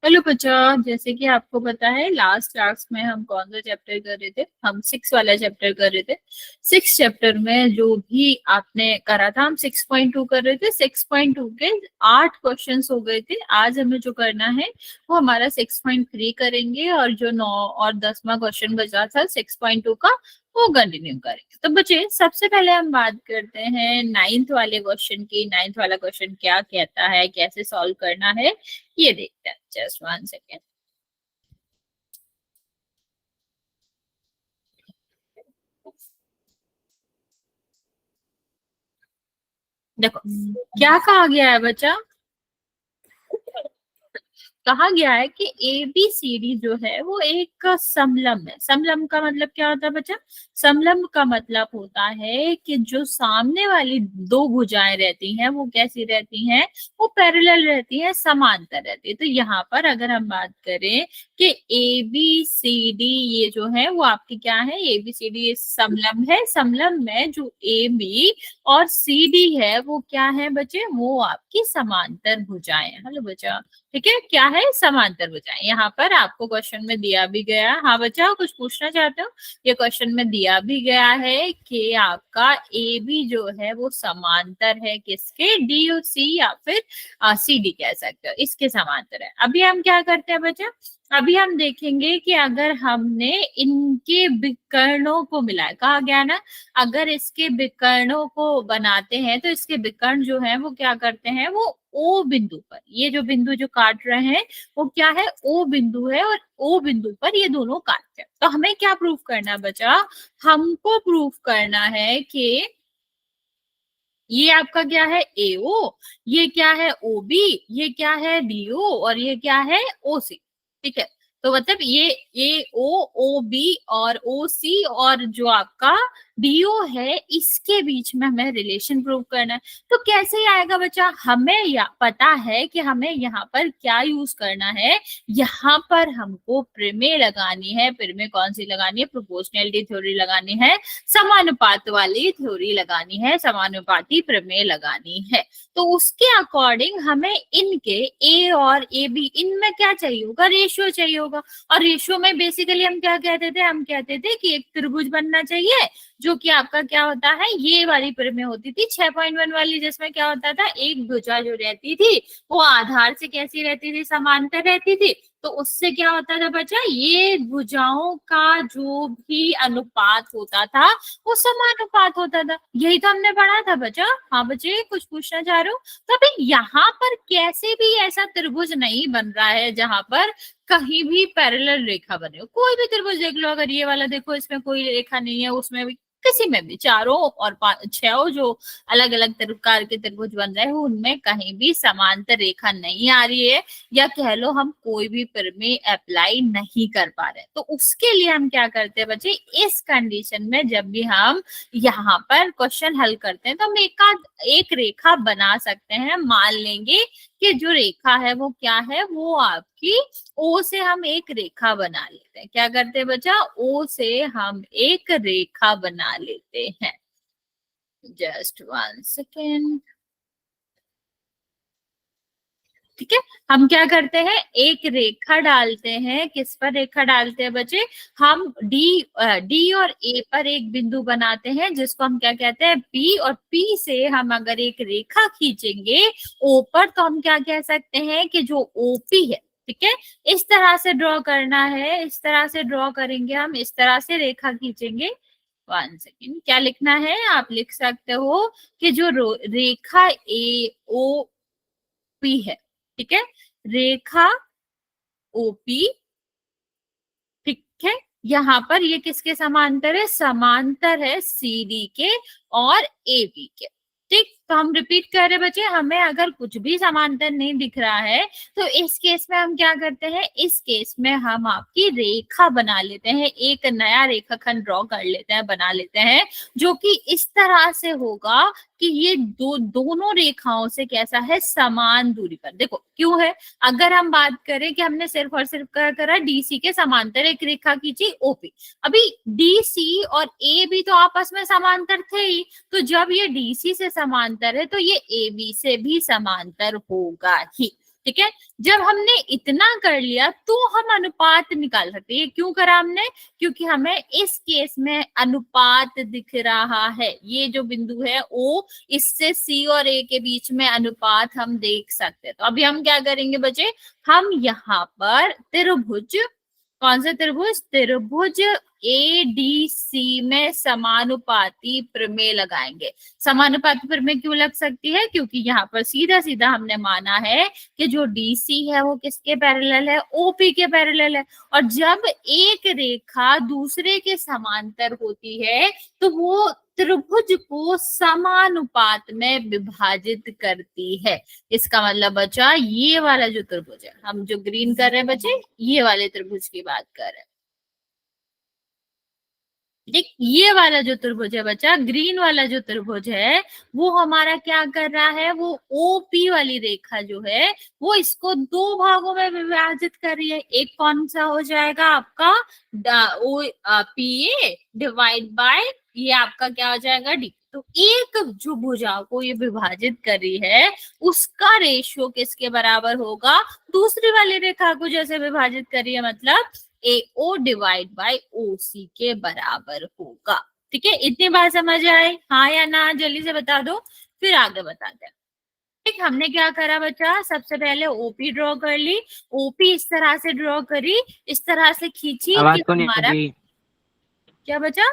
Hello बच्चा। जैसे कि आपको पता है लास्ट क्लास में हम कौन सा चैप्टर कर रहे थे, हम 6 वाला चैप्टर कर रहे थे। 6 चैप्टर में जो भी आपने करा था हम 6.2 कर रहे थे। 6.2 के 8 क्वेश्चंस हो गए थे। आज हमें जो करना है वो हमारा 6.3 करेंगे, और जो 9 और 10वां क्वेश्चन बचा था 6.2 का वो कंटिन्यू करेंगे। तो बच्चे सबसे पहले हम बात करते हैं 9th वाले क्वेश्चन की। 9th वाला क्वेश्चन क्या कहता है, कैसे सॉल्व करना है, ये देखते हैं। Just 1 second. देखो क्या कहा गया है बच्चा। कहा गया है कि ए बी सी डी जो है वो एक समलंब है। समलंब का मतलब क्या होता है बच्चा? समलंब का मतलब होता है कि जो सामने वाली दो भुजाएं रहती हैं वो कैसी रहती हैं, वो पैरेलल रहती हैं, समांतर रहती है। तो यहाँ पर अगर हम बात करें कि ए बी सी डी ये जो है वो आपकी क्या है, ए बी सी डी समलंब है। समलंब में जो ए बी और सी डी है वो क्या है बच्चे, वो आपकी समांतर भुजाएं। हेलो बच्चा, ठीक है, क्या है, समांतर भुजाएं। यहाँ पर आपको क्वेश्चन में दिया भी गया। हाँ बच्चा, कुछ पूछना चाहते हो? ये क्वेश्चन में दिया भी गया है कि आपका ए बी जो है वो समांतर है किसके, डी और सी, या फिर सी डी कह सकते हो, इसके समांतर है। अभी हम क्या करते हैं बच्चा, अभी हम देखेंगे कि अगर हमने इनके विकर्णों को मिलाया, कहा गया ना, अगर इसके विकर्णों को बनाते हैं तो इसके विकर्ण जो है वो क्या करते हैं, वो ओ बिंदु पर, ये जो बिंदु जो काट रहे हैं वो क्या है, ओ बिंदु है, और ओ बिंदु पर ये दोनों काटते हैं। तो हमें क्या प्रूफ करना बचा, हमको प्रूफ करना है कि ये आपका क्या है, एओ, ये क्या है, ओ बी, ये क्या है, डीओ, और ये क्या है, ओ सी। ठीक है, तो मतलब ये ए ओ, ओ बी और ओ सी, और जो आपका डीओ है, इसके बीच में हमें रिलेशन प्रूव करना है। तो कैसे आएगा बच्चा, हमें या पता है कि हमें यहाँ पर क्या यूज करना है। यहाँ पर हमको प्रमेय लगानी है। प्रमेय कौन सी लगानी है, प्रोपोर्शनैलिटी थ्योरी लगानी है, समानुपात वाली थ्योरी लगानी है, समानुपाती प्रमेय लगानी है। तो उसके अकॉर्डिंग हमें इनके ए और ए बी, इनमें क्या चाहिए होगा, रेशियो चाहिए होगा। और रेशियो में बेसिकली हम क्या कहते थे, हम कहते थे कि एक त्रिभुज बनना चाहिए, जो कि आपका क्या होता है, ये वाली प्रमेय होती थी 6.1 वाली, जिसमें क्या होता था, एक भुजा जो रहती थी वो आधार से कैसी रहती थी, समांतर रहती थी। तो उससे क्या होता था बच्चा, ये भुजाओं का जो भी अनुपात होता था वो समानुपात होता था। यही तो हमने पढ़ा था बच्चा। हाँ बच्चे, कुछ पूछना चाह रहे हो? तो अभी यहाँ पर कैसे भी ऐसा त्रिभुज नहीं बन रहा है जहां पर कहीं भी पैरेलल रेखा बने हो। कोई भी त्रिभुज देख लो, अगर ये वाला देखो, इसमें कोई रेखा नहीं है, उसमें भी, किसी में भी, चारों और छह जो अलग अलग प्रकार के त्रिभुज बन रहे हैं उनमें कहीं भी समांतर रेखा नहीं आ रही है, या कह लो हम कोई भी प्रमेय अप्लाई नहीं कर पा रहे। तो उसके लिए हम क्या करते हैं बच्चे, इस कंडीशन में जब भी हम यहाँ पर क्वेश्चन हल करते हैं तो हम एक रेखा बना सकते हैं। मान लेंगे कि जो रेखा है वो क्या है, वो आपकी ओ से हम एक रेखा बना लेते हैं। क्या करते हैं बच्चा, ओ से हम एक रेखा बना लेते हैं। Just 1 second. ठीक है, हम क्या करते हैं, एक रेखा डालते हैं। किस पर रेखा डालते हैं बच्चे, हम डी और ए पर एक बिंदु बनाते हैं जिसको हम क्या कहते हैं, पी, और पी से हम अगर एक रेखा खींचेंगे ओ पर, तो हम क्या कह सकते हैं कि जो ओपी है, ठीक है, इस तरह से ड्रॉ करना है, इस तरह से ड्रॉ करेंगे हम, इस तरह से रेखा खींचेंगे। 1 सेकेंड, क्या लिखना है, आप लिख सकते हो कि जो रेखा ए ओ पी है, ठीक है, रेखा ओपी, ठीक है, यहाँ पर ये किसके समांतर है, समांतर है सी डी के और ए बी के। ठीक, तो हम रिपीट कर रहे बच्चे, हमें अगर कुछ भी समांतर नहीं दिख रहा है तो इस केस में हम क्या करते हैं, इस केस में हम आपकी रेखा बना लेते हैं, एक नया रेखाखंड ड्रॉ कर लेते हैं, बना लेते हैं, जो कि इस तरह से होगा कि ये दोनों रेखाओं से कैसा है, समान दूरी पर। देखो क्यों है, अगर हम बात करें कि हमने सिर्फ और सिर्फ क्या करा, डीसी के समांतर एक रेखा खींची ओपी। अभी डीसी और ए भी तो आपस में समांतर थे ही, तो जब ये डीसी से समांतर है तो ये ए बी से भी समांतर होगा ही। ठीक है। जब हमने इतना कर लिया तो हम अनुपात निकाल सकते हैं। ये क्यों करा हमने? क्योंकि हमें इस केस में अनुपात दिख रहा है, ये जो बिंदु है O, इससे C और A के बीच में अनुपात हम देख सकते हैं। तो अभी हम क्या करेंगे बच्चे, हम यहाँ पर त्रिभुज, कौन सा त्रिभुज, त्रिभुज ADC में समानुपाती प्रमेय लगाएंगे। समानुपाती प्रमेय क्यों लग सकती है? क्योंकि यहाँ पर सीधा सीधा हमने माना है कि जो DC है वो किसके पैरेलल है, OP के पैरेलल है। और जब एक रेखा दूसरे के समांतर होती है तो वो त्रिभुज को समानुपात में विभाजित करती है। इसका मतलब बचा ये वाला जो त्रिभुज है, हम जो ग्रीन कर रहे हैं बच्चे, ये वाले त्रिभुज की बात कर रहे हैं। देख, ये वाला जो त्रिभुज है बच्चा, ग्रीन वाला जो त्रिभुज है, वो हमारा क्या कर रहा है, वो OP वाली रेखा जो है वो इसको दो भागों में विभाजित कर रही है। एक कौन सा हो जाएगा आपका, PA डिवाइड बाय ये आपका क्या हो जाएगा, D। तो एक जो भुजा को ये विभाजित कर रही है उसका रेशियो किसके बराबर होगा, दूसरी वाली रेखा को जैसे विभाजित कर रही है, मतलब AO डिवाइड बाय OC के बराबर होगा। ठीक है, इतनी बात समझ आए, हाँ या ना, जल्दी से बता दो, फिर आगे बताते हैं। ठीक, हमने क्या करा बच्चा, सबसे पहले OP ड्रॉ कर ली। OP इस तरह से ड्रॉ करी, इस तरह से खींची कि हमारा क्या बचा,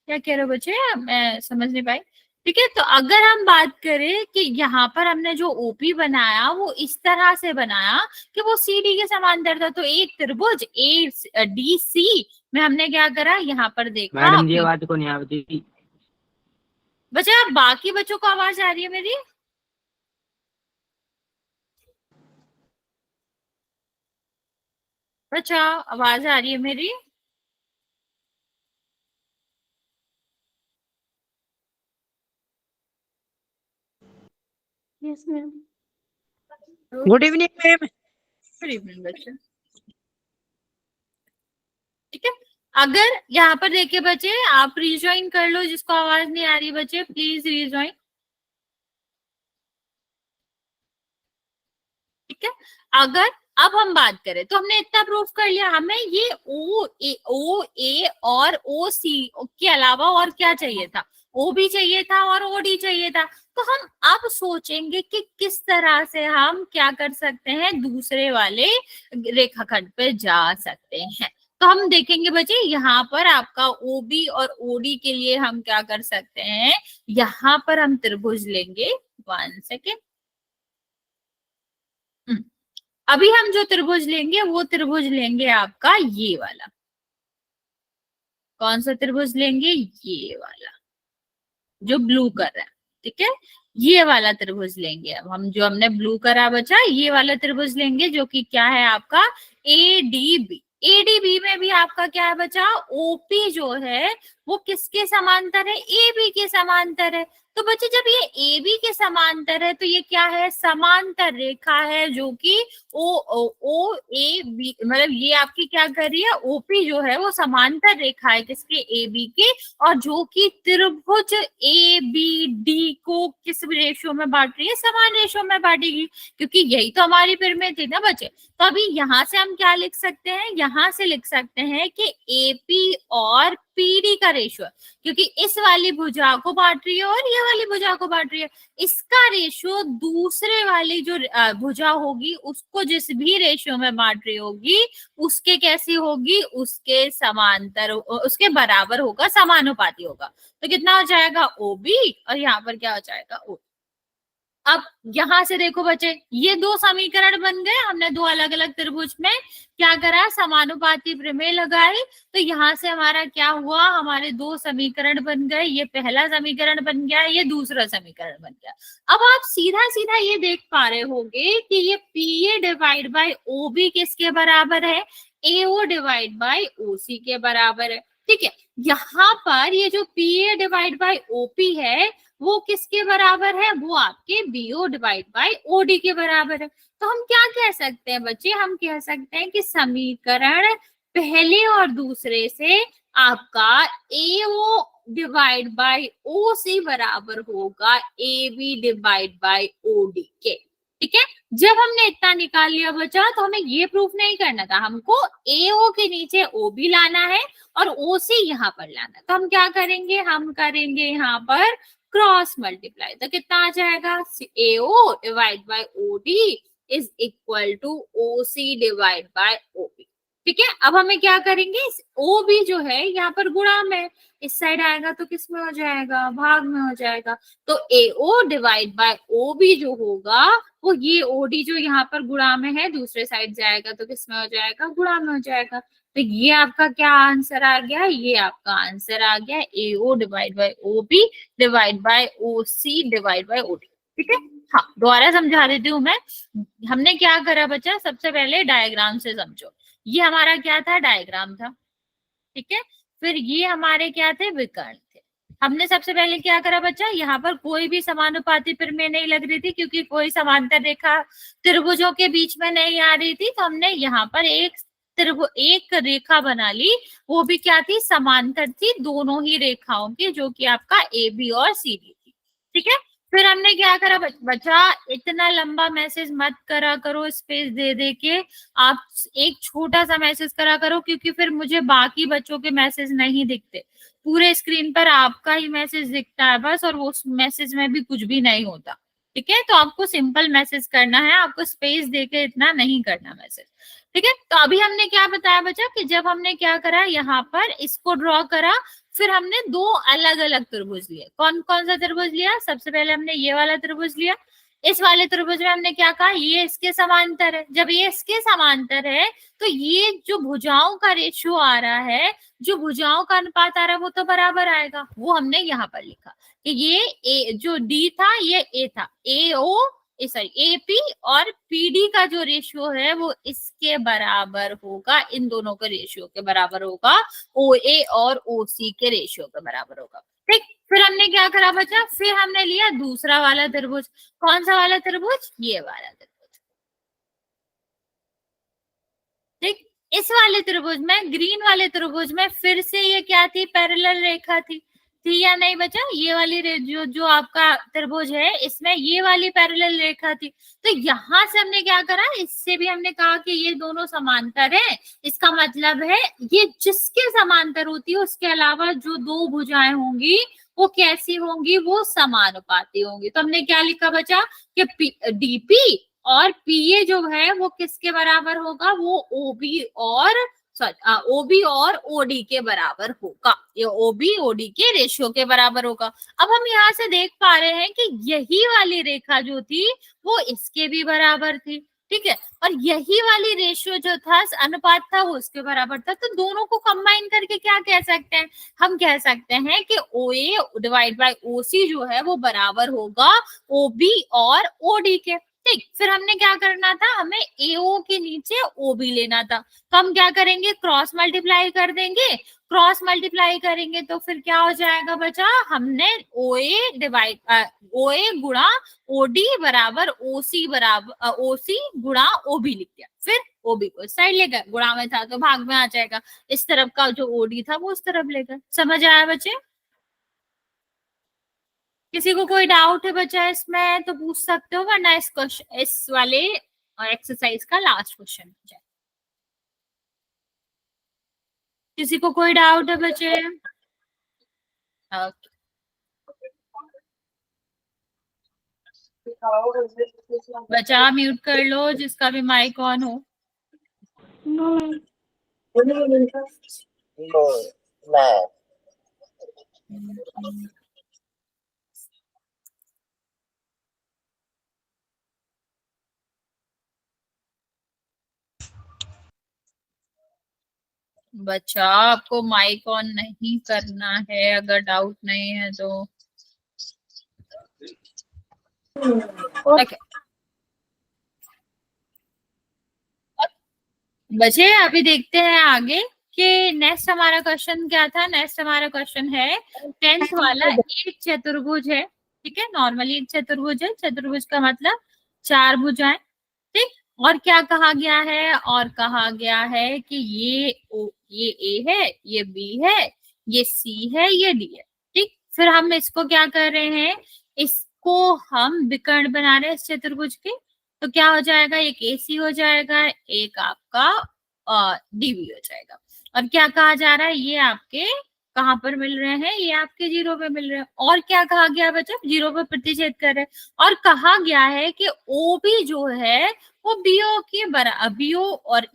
क्या कह रहे हो बच्चे, मैं समझ नहीं पाई। ठीक है, तो अगर हम बात करें कि यहाँ पर हमने जो OP बनाया वो इस तरह से बनाया कि वो CD के समांतर था, तो एक त्रिभुज ADC में हमने क्या करा, यहाँ पर देखा। मैडम जी आवाज को नहीं आती बच्चा, बाकी बच्चों को आवाज आ रही है मेरी? बच्चा, आवाज आ रही है मेरी? Yes ma'am. Good evening ma'am. Good evening बच्चा। ठीक है, अगर यहाँ पर देखिए बच्चे, आप रिज्वाइन कर लो, जिसको आवाज नहीं आ रही बच्चे प्लीज रिज्वाइन। ठीक है, अगर अब हम बात करें तो हमने इतना प्रूफ कर लिया, हमें ये O A और OC के अलावा और क्या चाहिए था, OB चाहिए था और OD चाहिए था। तो हम अब सोचेंगे कि किस तरह से हम क्या कर सकते हैं, दूसरे वाले रेखाखंड पे जा सकते हैं। तो हम देखेंगे बच्चे, यहाँ पर आपका OB और OD के लिए हम क्या कर सकते हैं, यहाँ पर हम त्रिभुज लेंगे, 1 सेकेंड। अभी हम जो त्रिभुज लेंगे वो त्रिभुज लेंगे आपका ये वाला, कौन सा त्रिभुज लेंगे, ये वाला जो ब्लू कर रहा है। ठीक है, ये वाला त्रिभुज लेंगे। अब हम जो हमने ब्लू करा बचा, ये वाला त्रिभुज लेंगे जो कि क्या है आपका ADB। ADB में भी आपका क्या है बचा, OP जो है वो किसके समांतर है, AB के समांतर है। तो बच्चे जब ये AB के समांतर है तो ये क्या है, समांतर रेखा है, जो कि OAB, मतलब ये आपकी क्या कर रही है, OP जो है वो समांतर रेखा है किसके, AB के, और जो कि त्रिभुज ABD को किस रेशियो में बांट रही है, समान रेशियो में बांटेगी, क्योंकि यही तो हमारी पिरामिड थी ना बच्चे। तो अभी यहाँ से हम क्या लिख सकते हैं, यहाँ से लिख सकते हैं कि AP और PD का रेशियो, क्योंकि इस वाली भुजा को बांट रही है और ये वाली भुजा को बांट रही है, इसका रेशियो दूसरे वाली जो भुजा होगी उसको जिस भी रेशियो में बांट रही होगी उसके कैसी होगी, उसके समांतर, उसके बराबर होगा, समानुपाती होगा। तो कितना हो जाएगा, OB, और यहाँ पर क्या हो जाएगा, O। अब यहां से देखो बच्चे, ये दो समीकरण बन गए, हमने दो अलग अलग त्रिभुज में क्या करा, समानुपाती प्रमेय लगाई। तो यहाँ से हमारा क्या हुआ, हमारे दो समीकरण बन गए, ये पहला समीकरण बन गया, ये दूसरा समीकरण बन गया। अब आप सीधा सीधा ये देख पा रहे होंगे कि ये PA डिवाइड बाय OB किसके बराबर है, AO डिवाइड बाय OC के बराबर है। ठीक है, यहाँ पर ये जो PA डिवाइड बाय OP है वो किसके बराबर है, वो आपके BO डिवाइड बाय OD के बराबर है। तो हम क्या कह सकते हैं बच्चे, हम कह सकते हैं कि समीकरण पहले और दूसरे से आपका AO divide by O C बराबर होगा A B divide by O D के। ठीक है, जब हमने इतना निकाल लिया बचा तो हमें ये प्रूफ नहीं करना था, हमको ए ओ के नीचे ओ बी लाना है और ओ सी यहाँ पर लाना है। तो हम क्या करेंगे, हम करेंगे यहाँ पर क्रॉस मल्टीप्लाई। तो कितना आ जाएगा, A O divide by O D is equal to O C divide by O B. ठीक है, अब हमें क्या करेंगे, ओ बी जो है यहाँ पर गुणा में, इस साइड आएगा तो किस में हो जाएगा, भाग में हो जाएगा। तो A O divide by O B जो होगा वो ये ओ डी जो यहाँ पर गुणा में है दूसरे साइड जाएगा तो किस में हो जाएगा, गुणा में हो जाएगा। तो ये आपका क्या आंसर आ गया, ये आपका आंसर आ गया A O divide by O B divide by O C divide by O D. ठीक है, हाँ दोबारा समझा देती हूँ मैं। हमने क्या करा बच्चा, सबसे पहले डायग्राम से समझो। ये हमारा क्या था, डायग्राम था। ठीक है, फिर ये हमारे क्या थे, विकर्ण थे। हमने सबसे पहले क्या करा बच्चा, यहाँ पर कोई भी समानुपाती प्रमेय नहीं लग रही थी क्योंकि कोई समांतर रेखा त्रिभुजों के बीच में नहीं आ रही थी। तो हमने यहाँ पर एक रेखा बना ली, वो भी क्या थी, समांतर थी दोनों ही रेखाओं की, जो कि आपका ए बी और सी डी थी। ठीक है, फिर हमने क्या करा बच्चा, इतना लंबा मैसेज मत करा करो स्पेस दे दे के, आप एक छोटा सा मैसेज करा करो क्योंकि फिर मुझे बाकी बच्चों के मैसेज नहीं दिखते। पूरे स्क्रीन पर आपका ही मैसेज दिखता है बस, और वो मैसेज में भी कुछ भी नहीं होता। ठीक है, तो आपको सिंपल मैसेज करना है, आपको स्पेस देके इतना नहीं करना मैसेज। ठीक है, तो अभी हमने क्या बताया बच्चा कि जब हमने क्या करा, यहाँ पर इसको ड्रॉ करा, फिर हमने दो अलग अलग त्रिभुज लिए। कौन कौन सा त्रिभुज लिया, सबसे पहले हमने ये वाला त्रिभुज लिया। इस वाले त्रिभुज में हमने क्या कहा, ये इसके समांतर है। जब ये इसके समांतर है तो ये जो भुजाओं का रेशियो आ रहा है, जो भुजाओं का अनुपात आ रहा है, वो तो बराबर आएगा। वो हमने यहाँ पर लिखा कि ये जो डी था ये ए था, ए ओ सॉरी एपी और पीडी का जो रेशियो है वो इसके बराबर होगा, इन दोनों के रेशियो के बराबर होगा, ओ ए और ओ सी के रेशियो के बराबर होगा। ठीक, फिर हमने क्या करा बच्चा, फिर हमने लिया दूसरा वाला त्रिभुज। कौन सा वाला त्रिभुज, ये वाला त्रिभुज। ठीक, इस वाले त्रिभुज में, ग्रीन वाले त्रिभुज में फिर से ये क्या थी, पैरेलल रेखा थी या नहीं बचा, ये वाली जो आपका त्रिभुज है इसमें ये वाली पैरेलल रेखा थी। तो यहां से हमने क्या करा, इससे भी हमने कहा कि ये दोनों समांतर है। इसका मतलब है ये जिसके समांतर होती है उसके अलावा जो दो भुजाएं होंगी वो कैसी होंगी, वो समानुपाती होंगी। तो हमने क्या लिखा बचा कि डीपी और पीए जो है वो किसके बराबर होगा, वो ओबी और ओबी और ओडी के बराबर होगा। ये ओबी ओडी के रेशियो के बराबर होगा। अब हम यहाँ से देख पा रहे हैं कि यही वाली रेखा जो थी वो इसके भी बराबर थी। ठीक है, और यही वाली रेशियो जो था, अनुपात था, वो उसके बराबर था। तो दोनों को कंबाइन करके क्या कह सकते हैं, हम कह सकते हैं कि ओ ए डिवाइड बाय ओ सी जो है वो बराबर होगा ओ बी और ओ डी के। ठीक, फिर हमने क्या करना था, हमें एओ के नीचे ओ बी लेना था। तो हम क्या करेंगे, क्रॉस मल्टीप्लाई कर देंगे। क्रॉस मल्टीप्लाई करेंगे तो फिर क्या हो जाएगा बचा, हमने ओ ए डिवाइड ओ ए गुणा ओ डी बराबर ओ सी बराबर ओ सी गुणा ओ बी लिख दिया। फिर ओ बी को इस साइड ले गए, गुणा में था तो भाग में आ जाएगा, इस तरफ का जो ओ डी था वो उस तरफ ले गए। समझ आया बच्चे, किसी को कोई डाउट है बच्चा इसमें तो पूछ सकते हो, वरना इस क्वेश्चन, इस वाले एक्सरसाइज का लास्ट क्वेश्चन हो जाए। किसी को कोई डाउट है बच्चे? ओके, बच्चा म्यूट कर लो जिसका भी माइक ऑन हो। बच्चा आपको माइक ऑन नहीं करना है, अगर डाउट नहीं है तो। ओके बच्चे, अभी देखते हैं आगे कि नेक्स्ट हमारा क्वेश्चन क्या था। नेक्स्ट हमारा क्वेश्चन है 10th वाला, एक चतुर्भुज है। ठीक है, नॉर्मली एक चतुर्भुज है, चतुर्भुज का मतलब चार भुजाएं। ठीक, और क्या कहा गया है, और कहा गया है कि ये ए है, ये बी है, ये सी है, ये डी है। फिर हम इसको क्या कर रहे हैं, इसको हम विकर्ण बना रहे हैं इस चतुर्भुज के, तो क्या हो जाएगा, एक AC हो जाएगा, एक आपका DB हो जाएगा। और क्या कहा जा रहा है, ये आपके कहाँ पर मिल रहे हैं, ये आपके 0 पे मिल रहे हैं। और क्या कहा गया बच्चा, 0 पे प्रतिच्छेद कर रहे हैं। और कहा गया है कि OB जो है वो BO के बराबर, BO और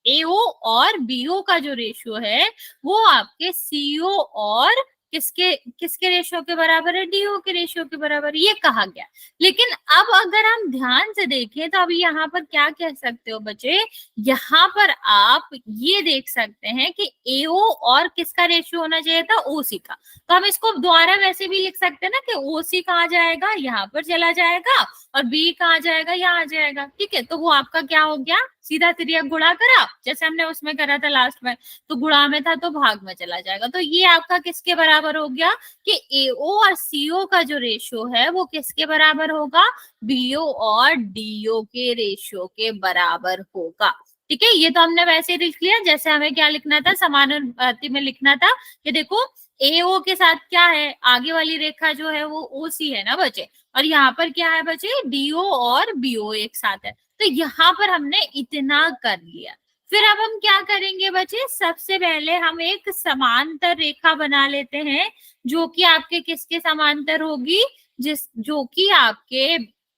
AO और BO का जो रेशियो है वो आपके CO और किसके किसके रेशियो के बराबर है, DO के रेशियो के बराबर, ये कहा गया। लेकिन अब अगर हम ध्यान से देखें तो अभी यहाँ पर क्या कह सकते हो बच्चे, यहाँ पर आप ये देख सकते हैं कि AO और किसका रेशियो होना चाहिए था, OC का। तो हम इसको दोबारा वैसे भी लिख सकते हैं ना कि OC कहाँ जाएगा, यहाँ पर चला जाएगा, और B कहाँ जाएगा, यहाँ आ जाएगा। ठीक है, तो वो आपका क्या हो गया, सीधा तिर्यक गुणा करा जैसे हमने उसमें करा था लास्ट में, तो गुणा में था तो भाग में चला जाएगा। तो ये आपका किसके बराबर हो गया कि AO और CO का जो रेशियो है वो किसके बराबर होगा, BO और DO के रेशियो के बराबर होगा। ठीक है, ये तो हमने वैसे लिख लिया जैसे हमें क्या लिखना था, समानुपाती में लिखना था कि देखो AO के साथ क्या है, आगे वाली रेखा जो है वो OC है ना बच्चे, और यहाँ पर क्या है बच्चे, DO और BO एक साथ है। तो यहाँ पर हमने इतना कर लिया। फिर अब हम क्या करेंगे बच्चे, सबसे पहले हम एक समांतर रेखा बना लेते हैं जो कि आपके किसके समांतर होगी, जो कि आपके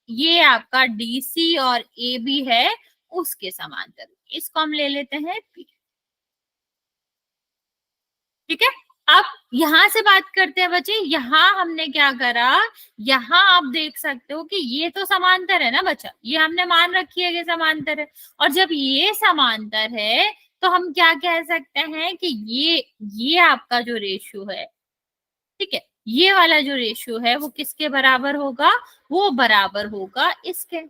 ये आपका DC और AB है उसके समांतर। इसको हम ले लेते हैं P। ठीक है, अब यहां से बात करते हैं बच्चे, यहां हमने क्या करा, यहां आप देख सकते हो कि ये तो समांतर है ना बच्चा, ये हमने मान रखी है कि समांतर है। और जब ये समांतर है तो हम क्या कह सकते हैं कि ये आपका जो रेशियो है, ठीक है, ये वाला जो रेशियो है वो किसके बराबर होगा, वो बराबर होगा इसके।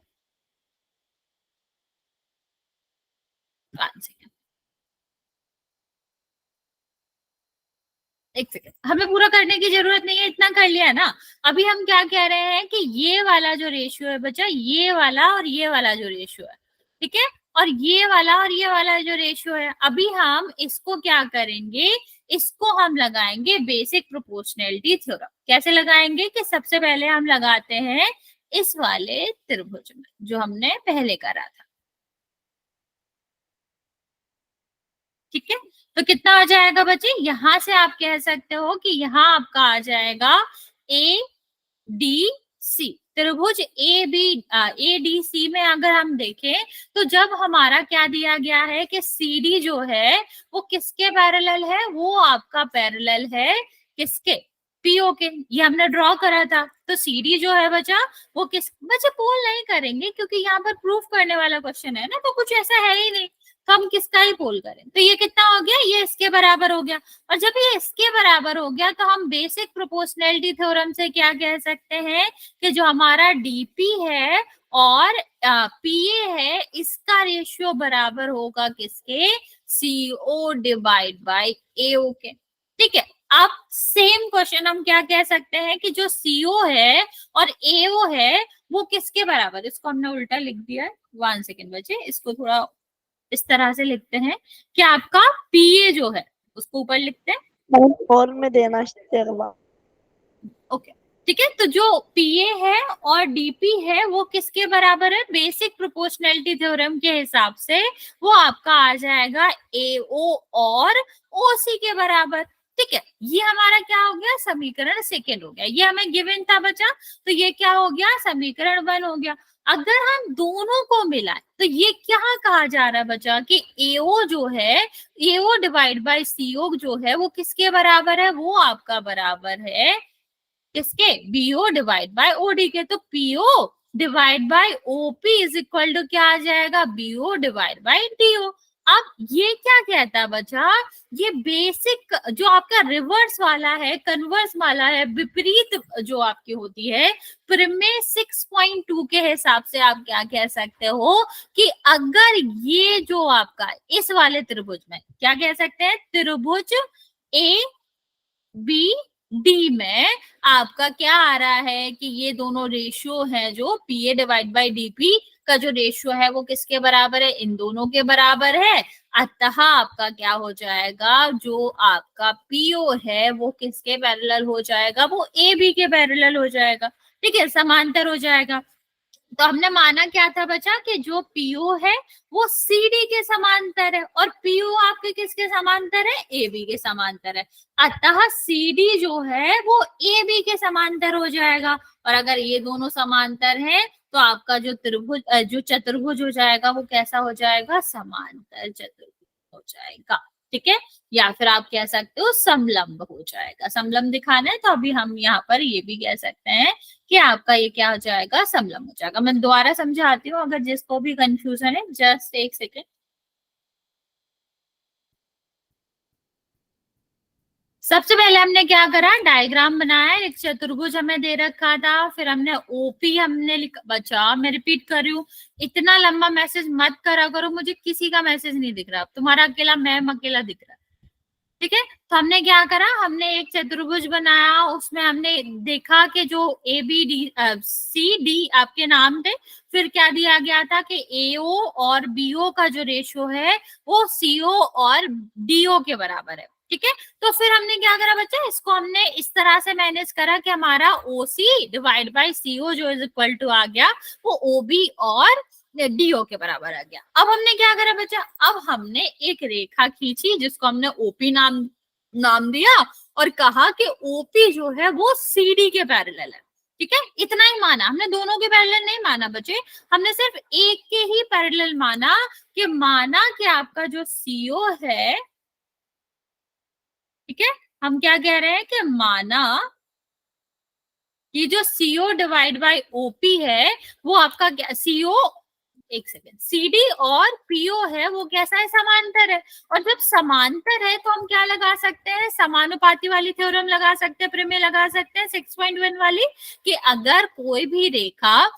एक सेकेंड, हमें पूरा करने की जरूरत नहीं है, इतना कर लिया है ना। अभी हम क्या कह रहे हैं कि ये वाला जो रेशियो है बच्चा, ये वाला और ये वाला जो रेशियो है, ठीक है, और ये वाला और ये वाला जो रेशियो है, अभी हम इसको क्या करेंगे, इसको हम लगाएंगे बेसिक प्रोपोर्शनैलिटी थ्योरम। कैसे लगाएंगे कि सबसे पहले हम लगाते हैं इस वाले त्रिभुज में जो हमने पहले करा था। ठीक है, तो कितना आ जाएगा बच्चे, यहां से आप कह सकते हो कि यहाँ आपका आ जाएगा ADC त्रिभुज ADC में अगर हम देखें तो जब हमारा क्या दिया गया है कि CD जो है वो किसके पैरेलल है, वो आपका पैरेलल है किसके, PO के। ये हमने ड्रॉ करा था, तो CD जो है बच्चा वो किस, बच्चे पोल नहीं करेंगे क्योंकि यहाँ पर प्रूफ करने वाला क्वेश्चन है ना, तो कुछ ऐसा है ही नहीं, तो हम किसका ही पोल करें। तो ये कितना हो गया, ये इसके बराबर हो गया। और जब ये इसके बराबर हो गया तो हम बेसिक प्रोपोर्शनैलिटी थ्योरम से क्या कह सकते हैं कि जो हमारा DP है और PA है इसका रेशियो बराबर होगा किसके, CO डिवाइड बाय AO के। ठीक है, अब सेम क्वेश्चन हम क्या कह सकते हैं कि जो CO है और AO है वो किसके बराबर, इसको हमने उल्टा लिख दिया है, 1 सेकेंड बच्चे, इसको थोड़ा इस तरह से लिखते हैं कि आपका PA जो है उसको ऊपर लिखते हैं और में देना ओके। ठीक है, तो जो PA है और DP है वो किसके बराबर है, बेसिक प्रोपोर्शनैलिटी थ्योरम के हिसाब से वो आपका आ जाएगा AO और OC के बराबर। ठीक है, ये हमारा क्या हो गया, समीकरण सेकेंड हो गया, ये हमें गिवन था बचा, तो ये क्या हो गया, समीकरण 1 हो गया। अगर हम दोनों को मिलाएं तो ये क्या कहा जा रहा है बचा कि AO जो है, AO डिवाइड बाय CO जो है वो किसके बराबर है, वो आपका बराबर है किसके, BO डिवाइड बाय OD के। तो PO divide by OP is equal to क्या आ जाएगा, BO डिवाइड बाय DO। अब ये क्या कहता है बच्चा, ये बेसिक जो आपका रिवर्स वाला है, कन्वर्स वाला है, विपरीत जो आपकी होती है प्रमेय 6.2 के हिसाब से आप क्या कह सकते हो कि अगर ये जो आपका इस वाले त्रिभुज में क्या कह सकते हैं, त्रिभुज ABD में आपका क्या आ रहा है कि ये दोनों रेशियो है जो PA डिवाइड बाय DP का जो रेशियो है वो किसके बराबर है, इन दोनों के बराबर है। अतः आपका क्या हो जाएगा, जो आपका पीओ है वो किसके पैरेलल हो जाएगा, वो ए बी के पैरेलल हो जाएगा। ठीक है, समांतर हो जाएगा। तो हमने माना क्या था बच्चा कि जो पीओ है वो सीडी के समांतर है और पीओ आपके किसके समांतर है, ए बी के समांतर है। अतः सीडी जो है वो ए बी के समांतर हो जाएगा। और अगर ये दोनों समांतर है तो आपका जो त्रिभुज जो चतुर्भुज हो जाएगा वो कैसा हो जाएगा, समांतर चतुर्भुज हो जाएगा। ठीक है, या फिर आप कह सकते हो समलंब हो जाएगा। समलंब दिखाना है तो अभी हम यहाँ पर ये भी कह सकते हैं कि आपका ये क्या हो जाएगा, समलंब हो जाएगा। मैं दोबारा समझाती हूँ अगर जिसको भी कंफ्यूजन है, जस्ट एक सेकेंड। सबसे पहले हमने क्या करा, डायग्राम बनाया, एक चतुर्भुज हमें दे रखा था, फिर हमने ओपी हमने लिखा। बच्चा मैं रिपीट कर रही हूँ, इतना लंबा मैसेज मत करा करो, मुझे किसी का मैसेज नहीं दिख रहा, तुम्हारा अकेला मैम अकेला दिख रहा है। ठीक है, तो हमने क्या करा, हमने एक चतुर्भुज बनाया, उसमें हमने देखा कि जो A B D C D आपके नाम थे, फिर क्या दिया गया था कि एओ और बीओ का जो रेशियो है वो सीओ और डीओ के बराबर है। ठीक है, तो फिर हमने क्या करा बच्चा, इसको हमने इस तरह से मैनेज करा कि हमारा ओसी डिवाइड बाय सीओ जो इज इक्वल टू आ गया वो ओबी और डीओ के बराबर आ गया। अब हमने क्या करा बच्चा, अब हमने एक रेखा खींची जिसको हमने ओपी नाम दिया और कहा कि ओपी जो है वो सीडी के पैरेलल है। ठीक है, इतना ही माना हमने, दोनों के पैरेलल नहीं माना बच्चे, हमने सिर्फ एक के ही पैरेलल माना कि आपका जो सीओ है, ठीक है, हम क्या कह रहे हैं कि माना ये जो सीओ डिवाइड बाय ओपी है वो आपका क्या, सीओ एक सेकेंड, सीडी और पीओ है वो कैसा है, समांतर है। और जब समांतर है तो हम क्या लगा सकते हैं, समानुपाती वाली थ्योरम लगा सकते हैं, प्रमेय लगा सकते हैं 6.1 वाली, कि अगर कोई भी रेखा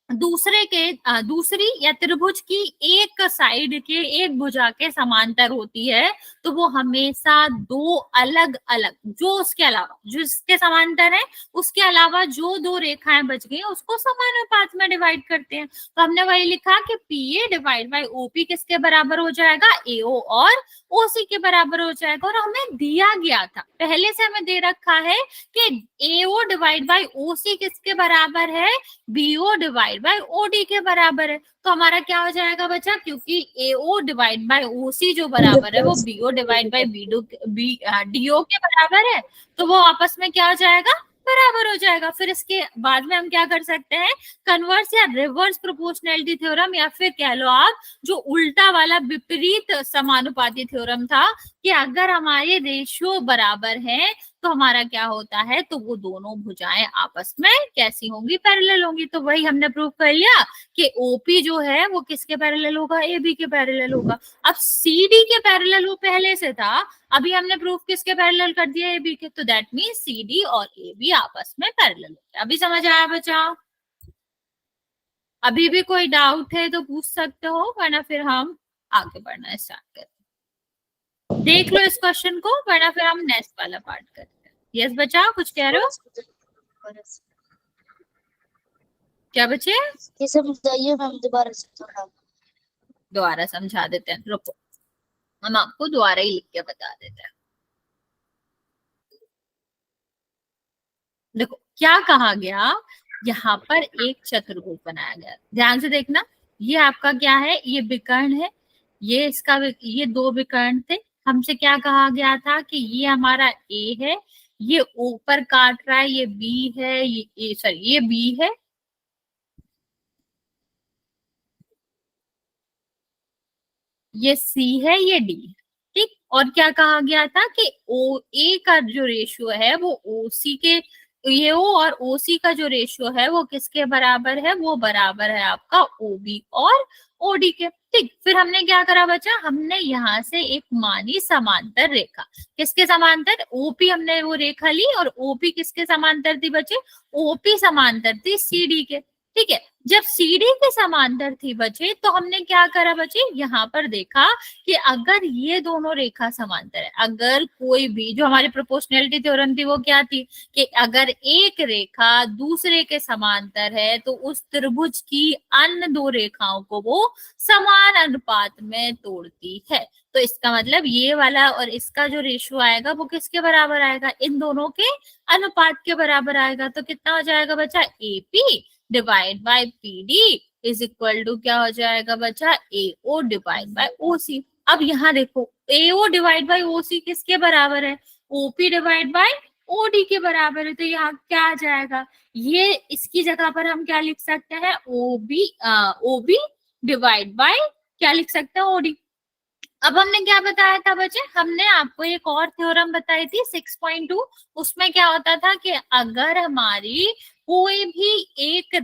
दूसरी या त्रिभुज की एक साइड के, एक भुजा के समांतर होती है तो वो हमेशा दो अलग अलग, जो उसके अलावा, जो इसके समांतर है उसके अलावा जो दो रेखाएं बच गई उसको समानुपात में डिवाइड करते हैं। तो हमने वही लिखा कि पीए डिवाइड बाय ओपी किसके बराबर हो जाएगा, एओ और ओसी के बराबर हो जाएगा। और हमें दिया गया था, पहले से हमें दे रखा है कि एओ डिवाइड बाय ओसी किसके बराबर है, बीओ डिवाइड बाय ओडी के बराबर है। तो हमारा क्या हो जाएगा बच्चा, क्योंकि एओ डिवाइड बाय ओसी जो बराबर है वो बीओ डिवाइड बाय डीओ के बराबर है, तो वो आपस में क्या हो जाएगा, बराबर हो जाएगा। फिर इसके बाद में हम क्या कर सकते हैं, कन्वर्स या रिवर्स प्रोपोर्शनैलिटी थ्योरम, या फिर कह लो आप जो उल्टा वाला विपरीत समानुपाती थ्योरम था, कि अगर हमारे रेशियो बराबर है तो हमारा क्या होता है, तो वो दोनों भुजाएं आपस में कैसी होंगी, पैरेलल होंगी। तो वही हमने प्रूव कर लिया कि ओपी जो है वो किसके पैरेलल होगा, ए बी के पैरेलल होगा। अब सी डी के पैरेलल वो पहले से था, अभी हमने प्रूफ किसके पैरेलल कर दिया, ए बी के, तो दैट मीन सी डी और ए बी आपस में पैरेलल होते हैं। अभी समझ आया बच्चा? अभी भी कोई डाउट है तो पूछ सकते हो, वरना फिर हम आगे बढ़ना स्टार्ट करते हैं। देख लो इस क्वेश्चन को, वरना फिर हम नेक्स्ट वाला पार्ट करते हैं। यस बच्चा, कुछ कह रहे हो? क्या बच्चे? ये समझाइए मैम, दोबारा से थोड़ा। दोबारा समझा देते हैं, रुको हम आपको दोबारा ही लिख के बता देते हैं। देखो क्या कहा गया, यहाँ पर एक चतुर्भुज बनाया गया, ध्यान से देखना, ये आपका क्या है, ये विकर्ण है, ये इसका, ये दो विकर्ण थे। हमसे क्या कहा गया था कि ये हमारा ए है, ये ऊपर काट रहा है, ये बी है, ये सॉरी ये बी है, ये सी है, ये डी है। ठीक, और क्या कहा गया था कि ओ ए का जो रेशियो है वो ओ सी के, ये ओ और ओ सी का जो रेशियो है वो किसके बराबर है, वो बराबर है आपका ओ बी और ओ डी के। ठीक, फिर हमने क्या करा बच्चा, हमने यहाँ से एक मानी समांतर रेखा, किसके समांतर, ओपी, हमने वो रेखा ली और ओपी किसके समांतर थी बच्चे, ओपी समांतर थी सी डी के। ठीक है। जब सीडी के समांतर थी बच्चे, तो हमने क्या करा बच्चे, यहाँ पर देखा कि अगर ये दोनों रेखा समांतर है, अगर कोई भी, जो हमारी प्रोपोर्शनैलिटी थ्योरम थी वो क्या थी कि अगर एक रेखा दूसरे के समांतर है तो उस त्रिभुज की अन्य दो रेखाओं को वो समान अनुपात में तोड़ती है। तो इसका मतलब ये वाला और इसका जो रेशियो आएगा वो किसके बराबर आएगा, इन दोनों के अनुपात के बराबर आएगा। तो कितना हो जाएगा बच्चा, AP divide by PD is equal to क्या हो जाएगा बच्चा, एओ डिवाइड बाय ओसी। अब यहाँ देखो एओ डिवाइड बाय ओसी किसके बराबर है, ओपी डिवाइड बाय ओडी के बराबर है। तो यहाँ क्या आ जाएगा, ये इसकी जगह पर हम क्या लिख सकते हैं, ओबी डिवाइड बाय क्या लिख सकते हैं, ओडी। अब हमने क्या बताया था बच्चे, हमने आपको एक और थ्योरम बताई थी 6.2। उसमें क्या होता था कि अगर हमारी कोई भी एक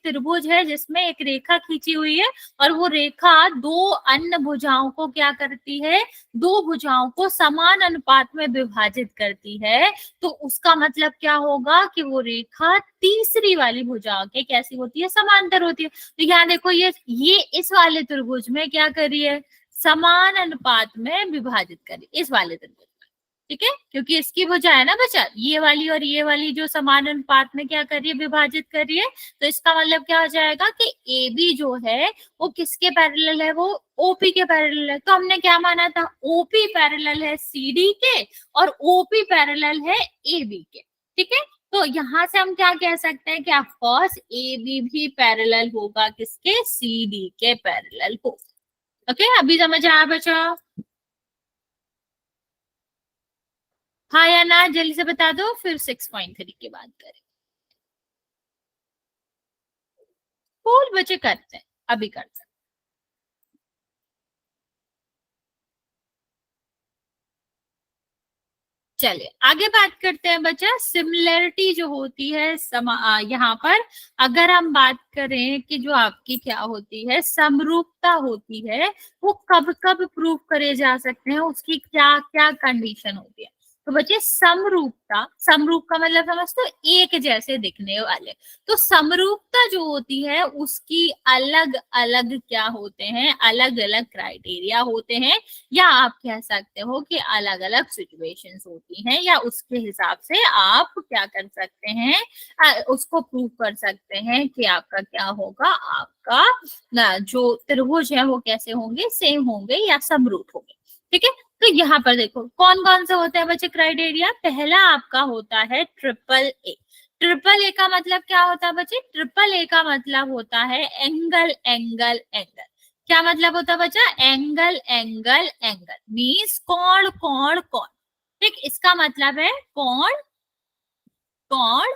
त्रिभुज है जिसमें एक रेखा खींची हुई है और वो रेखा दो अन्य भुजाओं को क्या करती है, दो भुजाओं को समान अनुपात में विभाजित करती है, तो उसका मतलब क्या होगा कि वो रेखा तीसरी वाली भुजाओं के कैसी होती है, समांतर होती है। तो यहाँ देखो ये इस वाले त्रिभुज में क्या करी है, समान अनुपात में विभाजित करी इस वाले त्रिभुज में, ठीक है, क्योंकि इसकी भुजा है ना बच्चा, ये वाली और ये वाली जो समान अनुपात में क्या करिए, विभाजित करिए। तो इसका मतलब क्या हो जाएगा कि ए बी जो है वो किसके पैरेलल है, वो ओपी के पैरेलल है। तो हमने क्या माना था, ओपी पैरेलल है सीडी के और ओपी पैरेलल है ए बी के, ठीक है। तो यहां से हम क्या कह सकते हैं कि ऑफकोर्स ए बी भी पैरेलल होगा किसके, सी डी के पैरेलल हो। ओके अभी समझ आया बच्चा, हाँ या ना जल्दी से बता दो, फिर 6.3 की बात करें। बोल बच्चे करते हैं, अभी करते हैं। चलिए आगे बात करते हैं बच्चा, सिमिलरिटी जो होती है यहाँ पर अगर हम बात करें कि जो आपकी क्या होती है, समरूपता होती है, वो कब कब प्रूव करे जा सकते हैं, उसकी क्या क्या कंडीशन होती है। तो बच्चे समरूपता, समरूप का मतलब समझते हो, एक जैसे दिखने वाले। तो समरूपता जो होती है उसकी अलग अलग क्या होते हैं, अलग अलग क्राइटेरिया होते हैं, या आप कह सकते हो कि अलग अलग सिचुएशंस होती हैं, या उसके हिसाब से आप क्या कर सकते हैं, उसको प्रूव कर सकते हैं कि आपका क्या होगा, आपका जो त्रिभुज है वो कैसे होंगे, सेम होंगे या समरूप होंगे, ठीक है। तो यहाँ पर देखो कौन कौन से होते हैं बच्चे क्राइटेरिया, पहला आपका होता है ट्रिपल ए। ट्रिपल ए का मतलब क्या होता है बच्चे, ट्रिपल ए का मतलब होता है एंगल एंगल एंगल। क्या मतलब होता है बच्चा, एंगल एंगल एंगल मीन्स कोण कोण कोण, ठीक, इसका मतलब है कोण कोण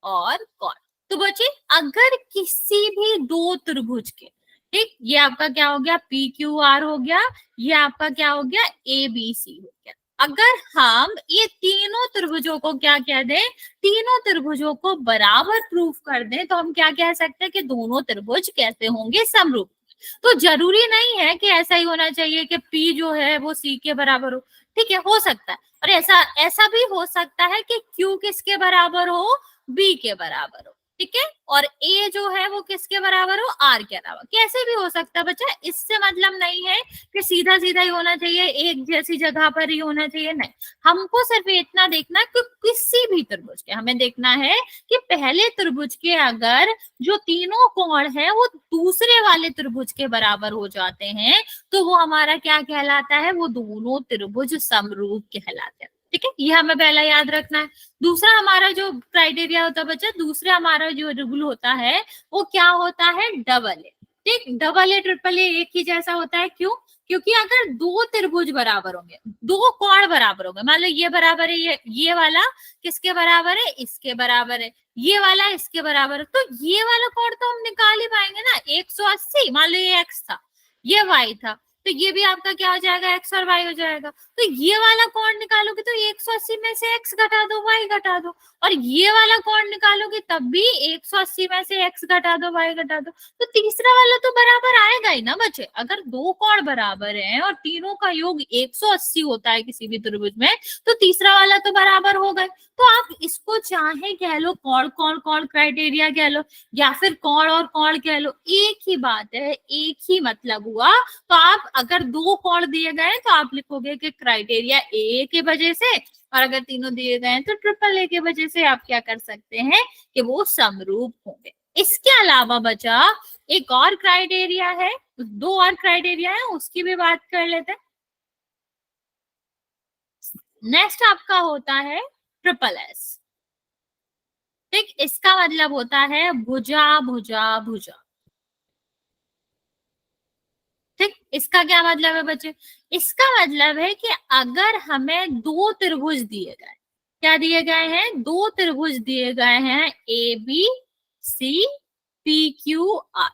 और कोण। तो बच्चे अगर किसी भी दो त्रिभुज के, ठीक, ये आपका क्या हो गया, पी क्यू आर हो गया, ये आपका क्या हो गया, ए बी सी हो गया। अगर हम ये तीनों त्रिभुजों को क्या कह दें, तीनों त्रिभुजों को बराबर प्रूफ कर दें, तो हम क्या कह सकते हैं कि दोनों त्रिभुज कैसे होंगे, समरूप। तो जरूरी नहीं है कि ऐसा ही होना चाहिए कि P जो है वो C के बराबर हो, ठीक है, हो सकता है, और ऐसा ऐसा भी हो सकता है कि Q किसके बराबर हो, B के बराबर हो, ठीक है, और A जो है वो किसके बराबर हो, R के बराबर, कैसे भी हो सकता है बच्चा। इससे मतलब नहीं है कि सीधा सीधा ही होना चाहिए, एक जैसी जगह पर ही होना चाहिए, नहीं, हमको सिर्फ इतना देखना है कि किसी भी त्रिभुज के, हमें देखना है कि पहले त्रिभुज के अगर जो तीनों कोण है वो दूसरे वाले त्रिभुज के बराबर हो जाते हैं, तो वो हमारा क्या कहलाता है, वो दोनों त्रिभुज समरूप कहलाते हैं, ठीक है, ये हमें पहला याद रखना है। दूसरा हमारा जो क्राइटेरिया होता है बच्चा, दूसरा हमारा जो रूल होता है वो क्या होता है, डबल ए, ठीक, डबल ए ट्रिपल ए एक ही जैसा होता है, क्यों, क्योंकि अगर दो त्रिभुज बराबर होंगे, दो कोण बराबर होंगे, मान लो ये बराबर है, ये वाला किसके बराबर है, इसके बराबर है, ये वाला इसके बराबर है, तो ये वाला कोण तो हम निकाल ही पाएंगे ना, 180, मान लो ये x था ये y था, तो ये भी आपका क्या हो जाएगा, एक्स और वाई हो जाएगा। तो ये वाला कोण निकालोगे तो 180 में से एक्स घटा दो, वाई घटा दो, और ये वाला कोण निकालोगे तब भी 180 में से एक्स घटा दो, वाई घटा दो। तो तीसरा वाला तो बराबर आएगा ही ना बच्चे। अगर दो कोण बराबर हैं और तीनों का योग 180 होता है किसी भी त्रिभुज में, तो तीसरा वाला तो बराबर हो गए। तो आप इसको चाहे कह लो कोण कोण कोण क्राइटेरिया कह लो, या फिर कोण और कोण कह लो, एक ही बात है, एक ही मतलब हुआ। तो आप अगर दो कोण दिए गए तो आप लिखोगे कि क्राइटेरिया ए के वजह से, और अगर तीनों दिए गए हैं तो ट्रिपल ए के वजह से आप क्या कर सकते हैं कि वो समरूप होंगे। इसके अलावा बचा एक और क्राइटेरिया है, दो और क्राइटेरिया है, उसकी भी बात कर लेते हैं। नेक्स्ट आपका होता है ट्रिपल एस। ठीक, इसका मतलब होता है भुजा भुजा भुजा। ठीक, इसका क्या मतलब है बच्चे, इसका मतलब है कि अगर हमें दो त्रिभुज दिए गए, क्या दिए गए हैं, दो त्रिभुज दिए गए हैं A B C P Q R.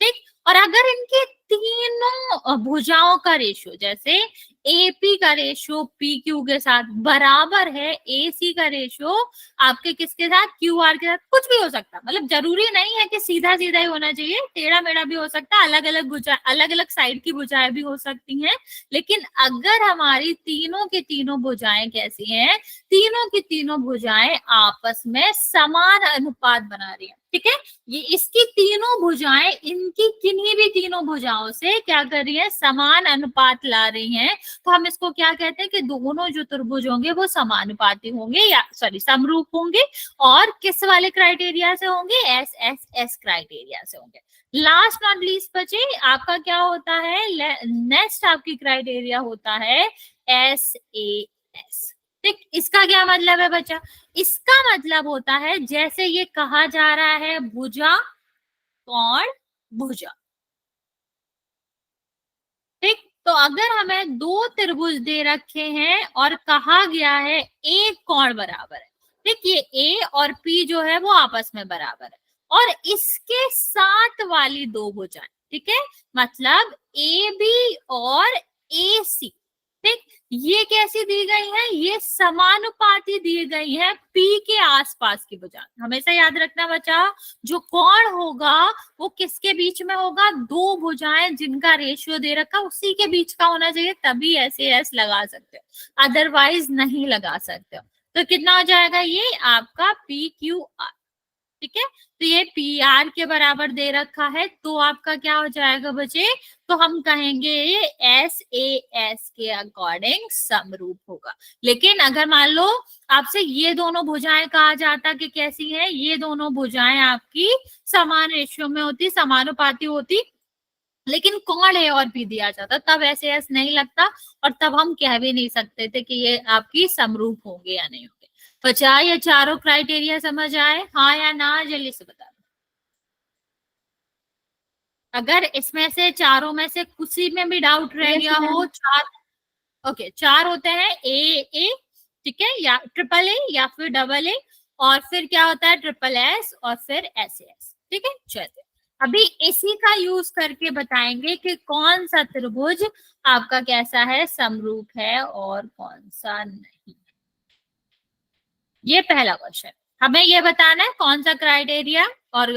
ठीक, और अगर इनके तीनों भुजाओं का रेशियो, जैसे एपी का रेशियो पी क्यू के साथ बराबर है, ए सी का रेशियो आपके किसके साथ, क्यू आर के साथ, कुछ भी हो सकता है, मतलब जरूरी नहीं है कि सीधा सीधा ही होना चाहिए, टेढ़ा मेढ़ा भी हो सकता है, अलग अलग भुजा, अलग अलग साइड की भुजाएं भी हो सकती हैं। लेकिन अगर हमारी तीनों की तीनों भुजाएं कैसी हैं, तीनों की तीनों भुजाएं आपस में समान अनुपात बना रही है। ठीक है, ये इसकी तीनों भुजाएं इनकी किन्हीं भी तीनों भुजाओं से क्या कर रही है, समान अनुपात ला रही हैं। तो हम इसको क्या कहते हैं कि दोनों जो त्रिभुज होंगे वो समानुपाती होंगे, या सॉरी समरूप होंगे, और किस वाले क्राइटेरिया से होंगे, एस एस एस क्राइटेरिया से होंगे। लास्ट नॉट लीस्ट बचे आपका क्या होता है, नेक्स्ट आपकी क्राइटेरिया होता है एस ए एस। ठीक, इसका क्या मतलब है बच्चा, इसका मतलब होता है जैसे ये कहा जा रहा है भुजा कोण भुजा। ठीक, तो अगर हमें दो त्रिभुज दे रखे हैं और कहा गया है एक कोण बराबर है, ठीक, ये ए और पी जो है वो आपस में बराबर है, और इसके साथ वाली दो भुजाएं, ठीक है, मतलब ए बी और ए सी, ठीक, ये कैसी दी गई है, ये समानुपाती दी गई है पी के आसपास की भुजा। हमेशा याद रखना बच्चा, जो कोण होगा वो किसके बीच में होगा, दो भुजाएं जिनका रेशियो दे रखा उसी के बीच का होना चाहिए, तभी ऐसे एस लगा सकते हो, अदरवाइज नहीं लगा सकते हो। तो कितना हो जाएगा ये आपका पी क्यू आर। ठीक है, तो ये पी आर के बराबर दे रखा है, तो आपका क्या हो जाएगा बच्चे, तो हम कहेंगे ये एस ए एस के अकॉर्डिंग समरूप होगा। लेकिन अगर मान लो आपसे ये दोनों भुजाएं कहा जाता कि कैसी हैं, ये दोनों भुजाएं आपकी समान रेशियो में होती, समानुपाती होती, लेकिन कोण ए और पी दिया जाता, तब ऐसे एस नहीं लगता, और तब हम कह भी नहीं सकते थे कि ये आपकी समरूप होंगे या नहीं होंगे। बचा ये चारों क्राइटेरिया समझ आए, हाँ या ना, जल्दी से बता दो। अगर इसमें से चारों में से किसी में भी डाउट रह गया हो, चार, ओके, चार होते हैं ए, ठीक है, या ट्रिपल ए या फिर डबल ए, और फिर क्या होता है ट्रिपल एस, और फिर एस एस। ठीक है, चलिए अभी इसी का यूज करके बताएंगे कि कौन सा त्रिभुज आपका कैसा है, समरूप है और कौन सा नहीं। ये पहला क्वेश्चन, हमें ये बताना है कौन सा क्राइटेरिया, और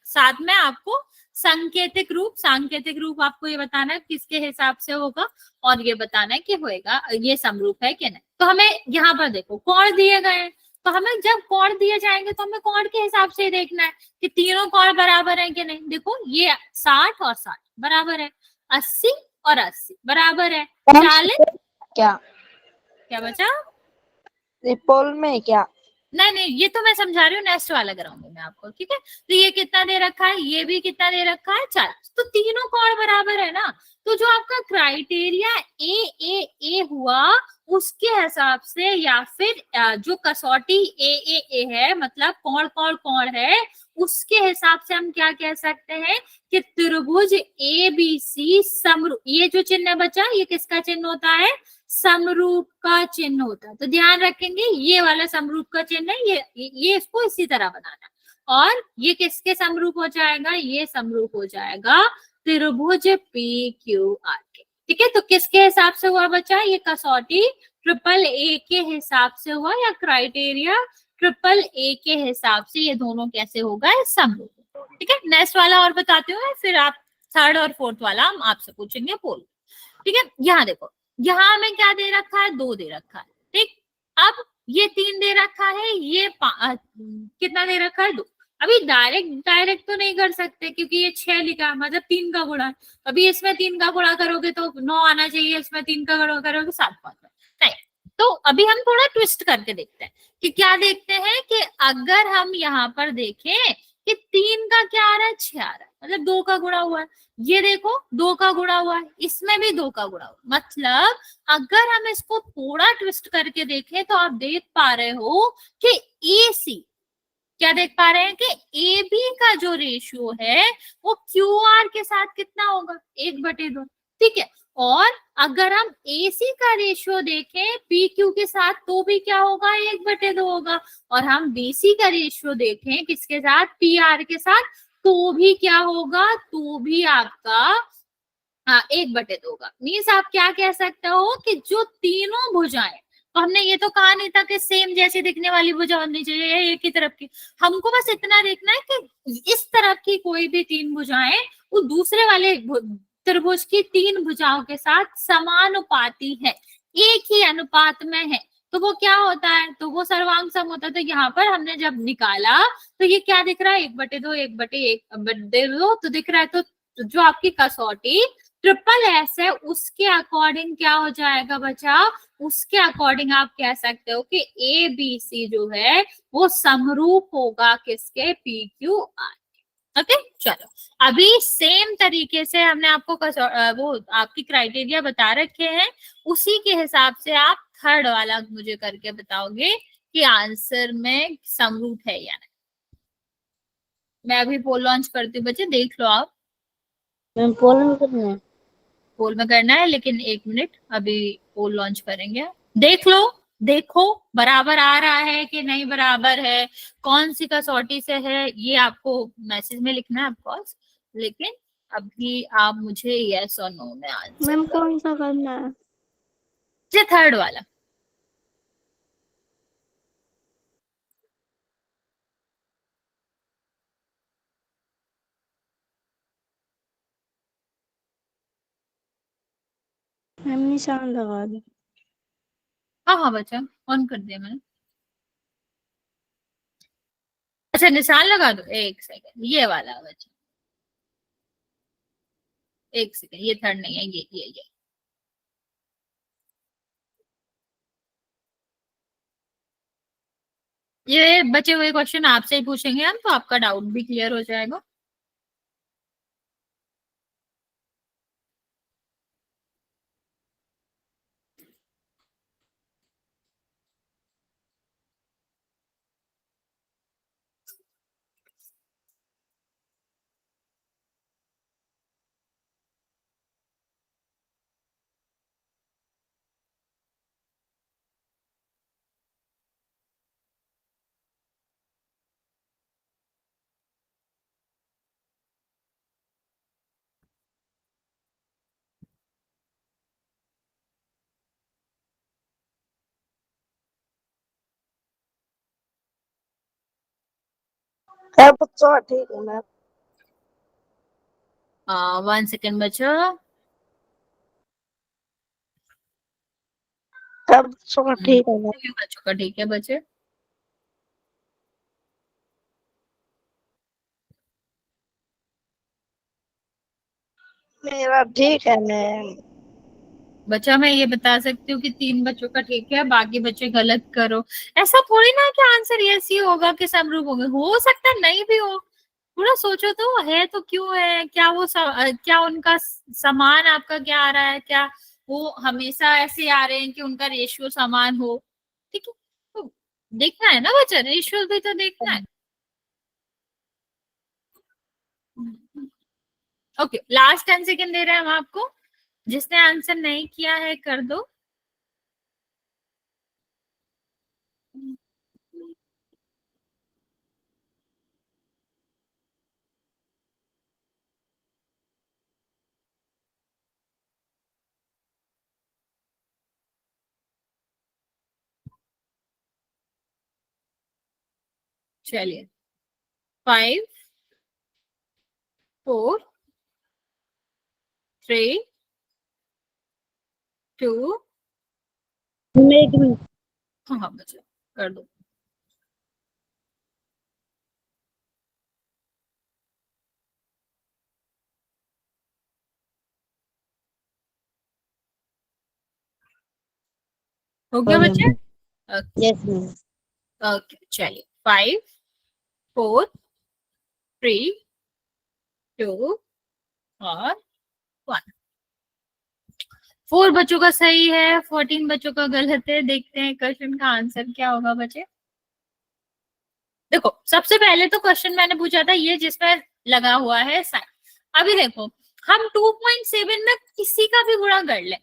साथ में आपको सांकेतिक रूप आपको ये बताना है किसके हिसाब से होगा, और ये बताना है कि होएगा ये समरूप है कि नहीं। तो हमें यहाँ पर देखो कोण दिए गए हैं, तो हमें जब कोण दिए जाएंगे तो हमें कोण के हिसाब से देखना है कि तीनों कोण बराबर है कि नहीं। देखो ये 60 और 60 बराबर है, 80 और 80 बराबर है, 40 क्या बचा, ट्रिपल में क्या, नहीं ये तो मैं समझा रही हूँ, नेक्स्ट वाला कराऊंगी मैं आपको। ठीक है, तो ये कितना दे रखा है, ये भी कितना दे रखा है, 40, तो तीनों कोण बराबर है ना। तो जो आपका क्राइटेरिया ए हुआ उसके हिसाब से, या फिर जो कसौटी ए है, मतलब कोण कोण कोण है, उसके हिसाब से हम क्या कह सकते हैं कि त्रिभुज ए बी सी समरूप। ये जो चिन्ह बचा ये किसका चिन्ह होता है, समरूप का चिन्ह होता है। तो ध्यान रखेंगे ये वाला समरूप का चिन्ह है, ये इसको इसी तरह बनाना, और ये किसके समरूप हो जाएगा, ये समरूप हो जाएगा त्रिभुज पी क्यू आर के। ठीक है, तो किसके हिसाब से हुआ बच्चा? ये कसौटी ट्रिपल ए के हिसाब से हुआ या क्राइटेरिया ट्रिपल ए के हिसाब से, ये दोनों कैसे होगा? समरूप। ठीक है, नेक्स्ट वाला और बताते हुए फिर आप थर्ड और फोर्थ वाला हम आपसे पूछेंगे पोल। ठीक है, यहाँ देखो, यहाँ हमें क्या दे रखा है? 2 दे रखा है। ठीक, अब ये 3 दे रखा है, ये कितना दे रखा है? 2। अभी डायरेक्ट डायरेक्ट तो नहीं कर सकते क्योंकि ये 6 लिखा है, मतलब 3 का गुणा है। अभी इसमें 3 का गुणा करोगे तो 9 आना चाहिए, इसमें 3 का गुणा करोगे 7 पाता नहीं। तो अभी हम थोड़ा ट्विस्ट करके देखते हैं कि क्या देखते हैं कि अगर हम यहाँ पर देखें कि 3 का क्या आ रहा है? 6 आ रहा है, मतलब 2 का गुणा हुआ है। ये देखो 2 का गुणा हुआ है, इसमें भी 2 का गुणा हुआ, मतलब अगर हम इसको थोड़ा ट्विस्ट करके देखें तो आप देख पा रहे हो कि ए सी, क्या देख पा रहे हैं कि ए बी का जो रेशियो है वो क्यू आर के साथ कितना होगा? 1/2। ठीक है, और अगर हम ए सी का रेशियो देखें पी क्यू के साथ तो भी क्या होगा? 1/2 होगा। और हम बी सी का रेशियो देखें किसके साथ? पी आर के साथ, तो भी क्या होगा? तो भी आपका 1/2 होगा। मीन्स आप क्या कह सकते हो कि जो तीनों भुजाएं, तो हमने ये तो कहा नहीं था कि सेम जैसे दिखने वाली भुजा होनी चाहिए एक ही तरफ की, हमको बस इतना देखना है कि इस तरफ की कोई भी 3 भुजाएं वो दूसरे वाले त्रिभुज की 3 भुजाओं के साथ समानुपाती है, एक ही अनुपात में है, तो वो क्या होता है? तो वो सर्वांग सम होता है। तो यहाँ पर हमने जब निकाला तो ये क्या दिख रहा है? 1/2 1/2 तो दिख रहा है। तो जो आपकी कसौटी ट्रिपल एस है उसके अकॉर्डिंग क्या हो जाएगा बच्चा? उसके अकॉर्डिंग आप कह सकते हो कि ए बी सी जो है वो समरूप होगा किसके? P Q are. ओके, चलो अभी सेम तरीके से हमने आपको वो आपकी क्राइटेरिया बता रखे हैं, उसी के हिसाब से आप थर्ड वाला मुझे करके बताओगे कि आंसर में समरूप है या नहीं। मैं अभी पोल लॉन्च करती हूँ बच्चे, देख लो आप। मैम पोल में करना है? पोल में करना है, लेकिन 1 मिनट, अभी पोल लॉन्च करेंगे। देख लो, देखो बराबर आ रहा है कि नहीं बराबर है, कौन सी कसौटी से है, ये आपको मैसेज में लिखना है ऑफकोर्स, लेकिन अभी आप मुझे यस और नो में आंसर मैम करो। कौन सा करना है? ये थर्ड वाला। मैम निशान लगा दो। हाँ हाँ बच्चा, ऑन कर दिया मैंने। अच्छा निशान लगा दो, 1 सेकंड, ये वाला बच्चा, 1 सेकंड, ये थर्ड नहीं है, ये ये बचे हुए क्वेश्चन आपसे ही पूछेंगे हम, तो आपका डाउट भी क्लियर हो जाएगा। है बच्चों ठीक है मैम। 1 सेकंड बच्चा। सब बच्चों ठीक है मैम। बच्चों का ठीक है बच्चे। मेरा ठीक है मैम। बच्चा मैं ये बता सकती हूँ कि 3 बच्चों का ठीक है, बाकी बच्चे गलत करो। ऐसा थोड़ी ना कि आंसर यस ही होगा कि समरूप होंगे, हो सकता है नहीं भी हो। थोड़ा सोचो तो, है तो क्यों है? क्या वो क्या उनका समान आपका क्या आ रहा है? क्या वो हमेशा ऐसे आ रहे हैं कि उनका रेशियो समान हो? ठीक है, तो देखना है ना बच्चा, रेशियो भी तो देखना है। ओके, लास्ट 10 सेकंड दे रहे हैं हम आपको, जिसने आंसर नहीं किया है कर दो। चलिए 5 4 3 2 एक मिनट। हाँ बच्चा कर दो। हो गया बच्चे? Yes ma'am. ओके चलिए 5 4 3 2 और 1। 4 बच्चों का सही है, 14 बच्चों का गलत है। देखते हैं क्वेश्चन का आंसर क्या होगा बच्चे। देखो सबसे पहले तो क्वेश्चन मैंने पूछा था ये जिसमें लगा हुआ है साइन। अभी देखो हम 2.7 में किसी का भी गुणा कर ले,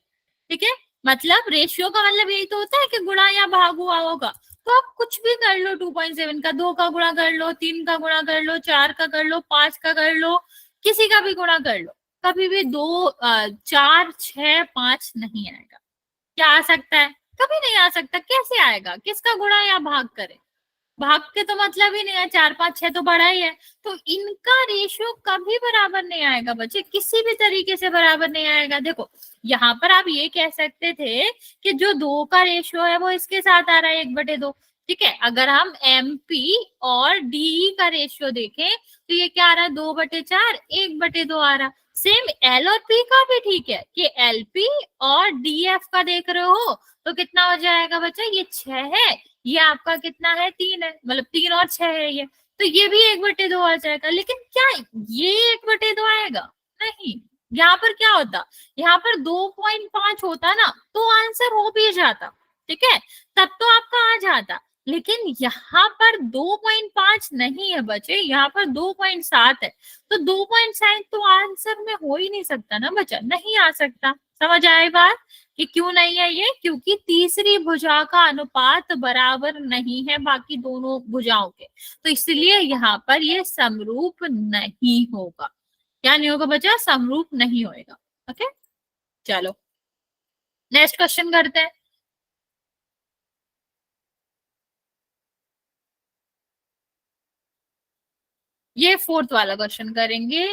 ठीक है, मतलब रेशियो का मतलब यही तो होता है कि गुणा या भाग हुआ होगा। तो आप कुछ भी कर लो, 2.7 का 2 का गुणा कर लो, 3 का गुणा कर लो, 4 का कर लो, 5 का कर लो, किसी का भी गुणा कर लो, कभी भी 2 4 6 5 नहीं आएगा। क्या आ सकता है? कभी नहीं आ सकता। कैसे आएगा? किसका गुणा या भाग करे? भाग के तो मतलब ही नहीं है, 4 5 6 तो बड़ा ही है। तो इनका रेशियो कभी बराबर नहीं आएगा बच्चे, किसी भी तरीके से बराबर नहीं आएगा। देखो यहाँ पर आप ये कह सकते थे कि जो 2 का रेशियो है वो इसके साथ आ रहा है 1/2, ठीक है। अगर हम MP और DE का रेशियो देखें तो ये क्या आ रहा है, 2/4 1/2 आ रहा। सेम L और P का भी ठीक है कि LP और DF का देख रहे हो तो कितना हो जाएगा बच्चा, ये 6 है, ये आपका कितना है, 3 है, मतलब 3 और 6 है ये, तो ये भी 1/2 आ जाएगा। लेकिन क्या ये 1/2 आएगा? नहीं। यहाँ पर क्या होता, यहाँ पर 2.5 होता ना तो आंसर हो भी जाता, ठीक है, तब तो आपका आ जाता। लेकिन यहाँ पर 2.5 नहीं है बच्चे, यहाँ पर 2.7 है। तो 2.7 तो आंसर में हो ही नहीं सकता ना बच्चा, नहीं आ सकता। समझ आए बात कि क्यों नहीं है ये? क्योंकि तीसरी भुजा का अनुपात बराबर नहीं है बाकी दोनों भुजाओं के, तो इसलिए यहाँ पर ये समरूप नहीं होगा। क्या नहीं होगा बच्चा? समरूप नहीं होएगा। ओके चलो नेक्स्ट क्वेश्चन करते हैं। ये 4th वाला क्वेश्चन करेंगे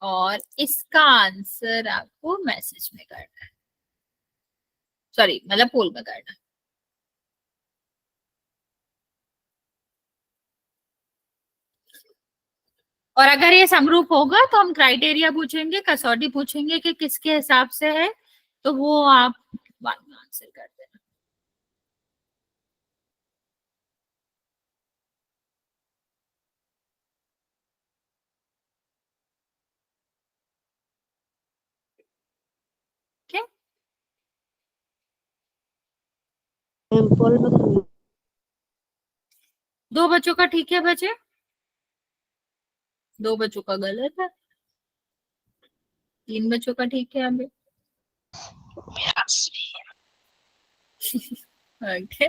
और इसका आंसर आपको मैसेज में करना है, सॉरी मतलब पोल में करना है। और अगर ये समरूप होगा तो हम क्राइटेरिया पूछेंगे, कसौटी पूछेंगे कि किसके हिसाब से है, तो वो आप बाद में आंसर कर देना। ठीक है, पोल में करना। 2 बच्चों का ठीक है बच्चे, 2 बच्चों का गलत है, 3 बच्चों का ठीक है अभी। ओके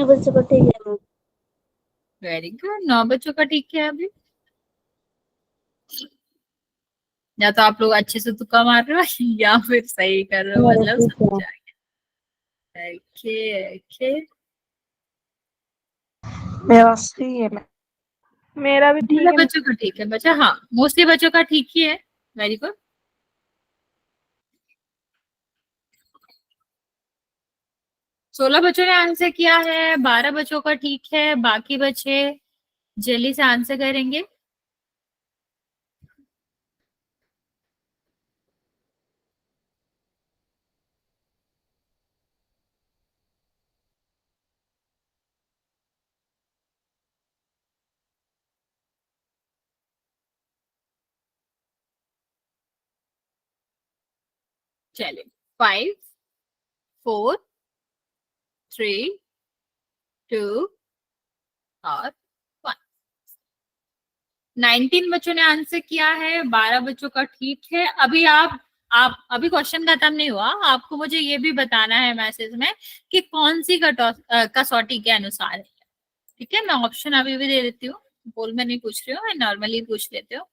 बच्चों को ठीक है मैम। वेरी गुड, 9 बच्चों का ठीक है अभी। या तो आप लोग अच्छे से तुक्का मार रहे हो या फिर सही कर रहे हो, मेरा मतलब ठीक समझ है। आ गया। ओके ओके मेरा सही है मैम। मेरा भी ठीक 16 है। बच्चों का ठीक है बच्चा, हाँ मोस्टली बच्चों का ठीक ही है। Very good. 16 बच्चों ने आंसर किया है, 12 बच्चों का ठीक है, बाकी बच्चे जल्दी से आंसर करेंगे। चलिए 5 4 3 2 और 1। 19 बच्चों ने आंसर किया है, 12 बच्चों का ठीक है। अभी आप अभी क्वेश्चन खत्म नहीं हुआ, आपको मुझे ये भी बताना है मैसेज में कि कौन सी कसौटी के अनुसार है। ठीक है, मैं ऑप्शन अभी भी दे देती हूँ, बोल में नहीं पूछ रही हूँ, मैं नॉर्मली पूछ लेती हूँ।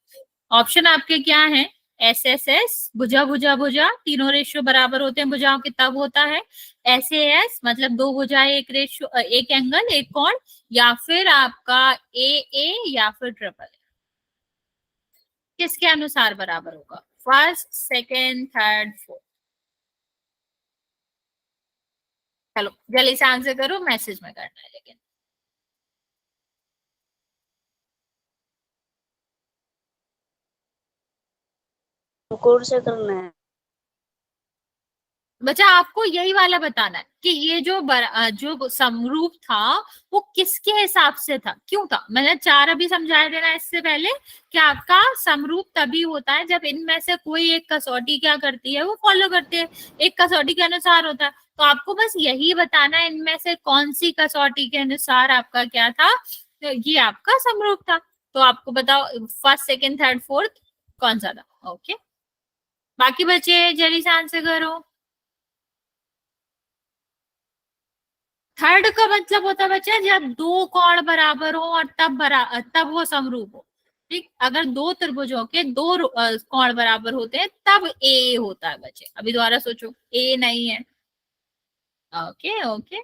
ऑप्शन आपके क्या है? एस एस एस, भुजा भुजा भुजा, तीनों रेशियो बराबर होते हैं भुजाओं के तब होता है। एस ए एस मतलब दो भुजाएं एक रेशियो, एक एंगल एक कोण, या फिर आपका ए या फिर ट्रिपल। किसके अनुसार बराबर होगा? First, second, third, fourth. चलो जल्दी से आंसर करो, मैसेज में करना है लेकिन। कोड से करना है। बच्चा आपको यही वाला बताना है कि ये जो समरूप था वो किसके हिसाब से था, क्यों था। मैंने चार अभी समझाया देना इससे पहले कि आपका समरूप तभी होता है जब इनमें से कोई एक कसौटी क्या करती है, वो फॉलो करती है, एक कसौटी के अनुसार होता है। तो आपको बस यही बताना है इनमें से कौन सी कसौटी के अनुसार आपका क्या था, तो ये आपका समरूप था। तो आपको बताओ फर्स्ट, सेकेंड, थर्ड, फोर्थ कौन सा था। ओके, बाकी बच्चे जल्दी से आंसर करो। थर्ड का मतलब होता है बच्चा जब दो कोण बराबर हो और तब वो समरूप हो। ठीक, अगर दो त्रिभुजों के दो कोण बराबर होते हैं तब ए होता है बच्चे। अभी दोबारा सोचो, ए नहीं है। ओके ओके,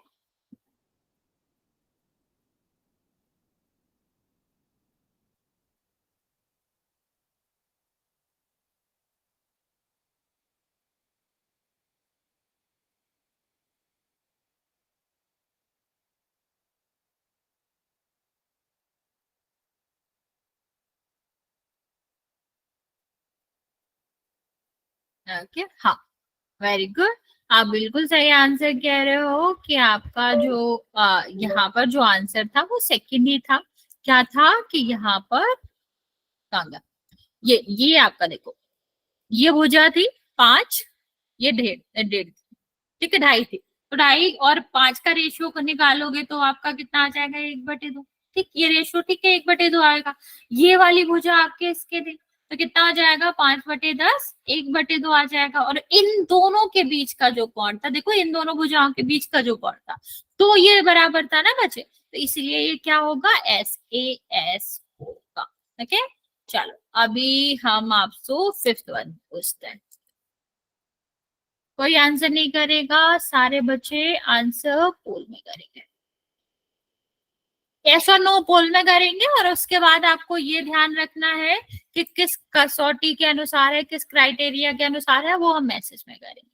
ओके, हाँ, वेरी गुड। आप बिल्कुल सही आंसर कह रहे हो कि आपका जो यहाँ पर जो आंसर था वो सेकंड ही था। क्या था कि यहाँ पर कहाँ गया? ये आपका देखो, ये भुजा थी 5, ये डेढ़ डेढ़, ठीक है, 2.5 थी। तो 2.5 और 5 का रेशियो को निकालोगे तो आपका कितना आ जाएगा? 1/2। ठीक, ये रेशियो ठीक है, 1/2 आएगा। ये वाली भुजा आपके इसके थी तो कितना आ जाएगा? 5/10, 1/2 आ जाएगा। और इन दोनों के बीच का जो कोण था, देखो इन दोनों भुजाओं के बीच का जो कोण था तो ये बराबर था ना बच्चे, तो इसलिए ये क्या होगा? SAS होगा। ओके, चलो अभी हम आपसे फिफ्थ वन पूछते हैं। कोई आंसर नहीं करेगा, सारे बच्चे आंसर पोल में करेंगे। यस और नो पोल में करेंगे और उसके बाद आपको ये ध्यान रखना है कि किस कसौटी के अनुसार है, किस क्राइटेरिया के अनुसार है, वो हम मैसेज में करेंगे।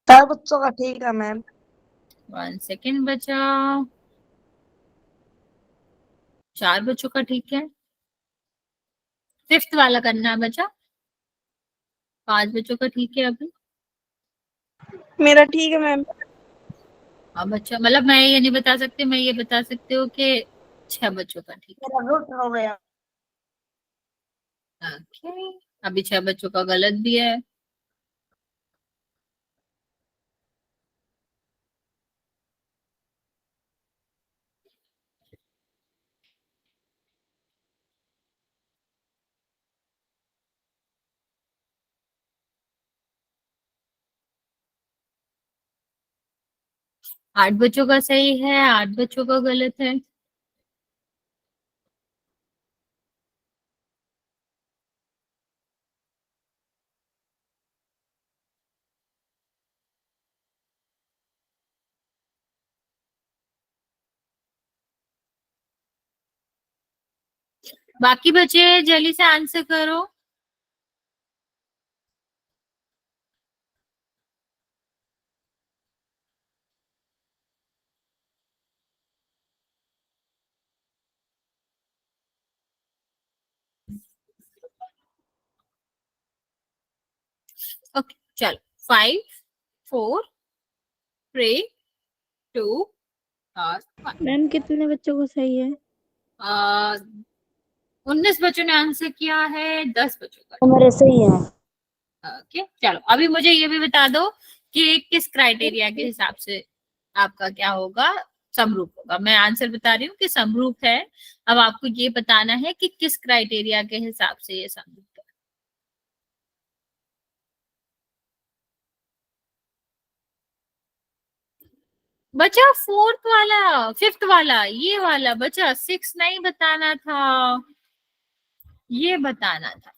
चार बच्चों का ठीक है मैम। 1 सेकेंड बचा, 4 बच्चों का ठीक है। फिफ्थ वाला करना है बचा, 5 बच्चों का ठीक है अभी। मेरा ठीक है मैम। अब बच्चा मतलब मैं ये नहीं बता सकती, मैं ये बता सकती हूँ कि 6 बच्चों का ठीक मेरा रूट हो गया। है। ओके, अभी 6 बच्चों का गलत भी है। 8 बच्चों का सही है, 8 बच्चों का गलत है। बाकी बच्चे जल्दी से आंसर करो। ओके, चलो 5, 4, 3, 2 और 1। मैम कितने बच्चों को सही है? 19 बच्चों ने आंसर किया है, 10 बच्चों का। मेरे सही है। ओके, चलो अभी मुझे ये भी बता दो कि किस क्राइटेरिया के हिसाब से आपका क्या होगा, समरूप होगा। मैं आंसर बता रही हूँ कि समरूप है, अब आपको ये बताना है कि किस क्राइटेरिया के हिसाब से ये समरूप है। बचा फोर्थ वाला, फिफ्थ वाला, ये वाला बचा, सिक्स नहीं बताना था, ये बताना था।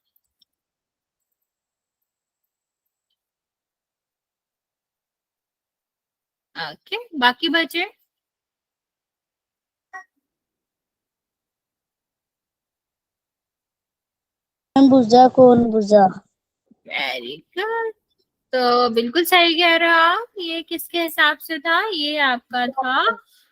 ओके, बाकी बचे भुजा कौन भुजा? वेरी गुड, तो बिल्कुल सही कह रहे हो आप। ये किसके हिसाब से था? ये आपका था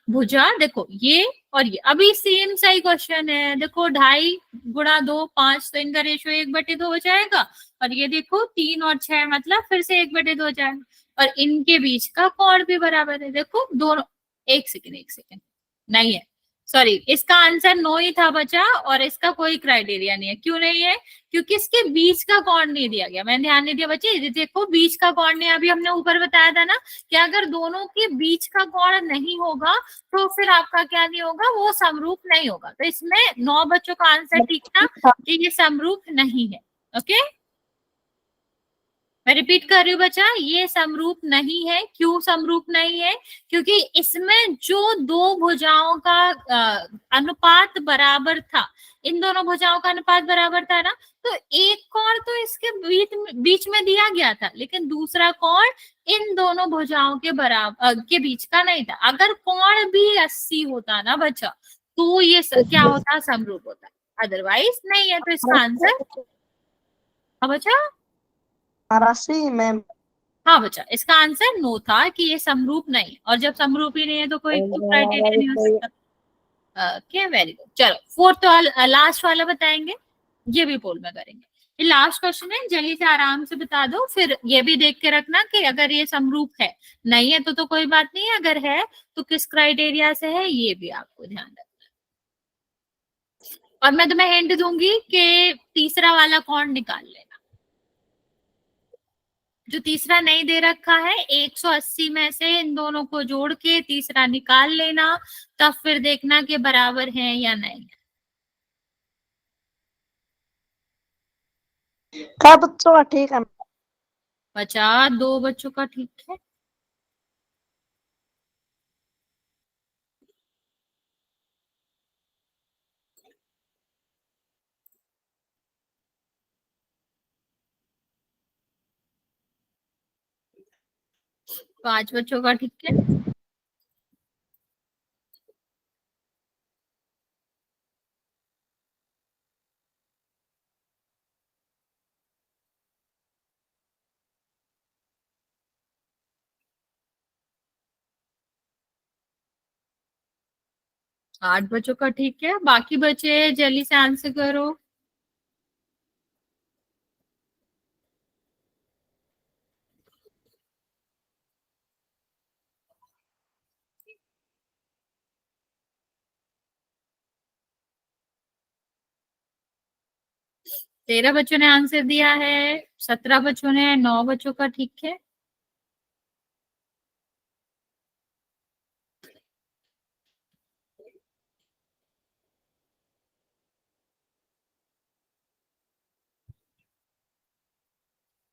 भुजा। देखो ये और ये अभी सेम सही क्वेश्चन है। देखो 2.5 गुणा 2 5, तो इनका रेशियो 1/2 हो जाएगा। और ये देखो 3 और 6 मतलब फिर से 1/2 हो जाएगा। और इनके बीच का कोण भी बराबर है। देखो दोनों, एक सेकेंड नहीं है, सॉरी, इसका आंसर नो ही था बचा, और इसका कोई क्राइटेरिया नहीं है। क्यों नहीं है? क्योंकि इसके बीच का कोण नहीं दिया गया। मैंने ध्यान नहीं दिया बच्चे, देखो बीच का कोण नहीं, अभी हमने ऊपर बताया था ना कि अगर दोनों के बीच का कोण नहीं होगा तो फिर आपका क्या नहीं होगा, वो समरूप नहीं होगा। तो इसमें 9 बच्चों का आंसर ठीक था कि ये समरूप नहीं है। ओके, मैं रिपीट कर रही हूँ बच्चा, ये समरूप नहीं है। क्यों समरूप नहीं है? क्योंकि इसमें जो दो भुजाओं का अनुपात बराबर था, इन दोनों भुजाओं का अनुपात बराबर था ना, तो एक कोण तो इसके बीच में दिया गया था, लेकिन दूसरा कोण इन दोनों भुजाओं के बराबर के बीच का नहीं था। अगर कोण भी 80 होता ना बच्चा, तो ये क्या होता, समरूप होता, अदरवाइज नहीं है। तो इसका आंसर, हाँ बच्चा, राशि मैम। हाँ बच्चा, इसका आंसर नो था कि ये समरूप नहीं है। और जब समरूप ही नहीं है तो कोई क्राइटेरिया नहीं हो सकता। Okay, very good. चलो फोर्थ वाला, लास्ट वाला बताएंगे, ये भी पोल में करेंगे। ये लास्ट क्वेश्चन है, जल्दी से आराम से बता दो। फिर ये भी देख के रखना कि अगर ये समरूप है, नहीं है तो कोई बात नहीं है, अगर है तो किस क्राइटेरिया से है, ये भी आपको ध्यान रखना। और मैं तुम्हें हिंट दूंगी कि तीसरा वाला कौन निकाल लेना, जो तीसरा नहीं दे रखा है। 180 में से इन दोनों को जोड़ के तीसरा निकाल लेना, तब फिर देखना कि बराबर है या नहीं। क्या बच्चों का ठीक है? बचा 2 बच्चों का ठीक है। पांच बच्चों का ठीक है। आठ बच्चों का ठीक है। बाकी बचे जल्दी से आंसर करो। तेरह बच्चों ने आंसर दिया है, 17 बच्चों ने, 9 बच्चों का ठीक है।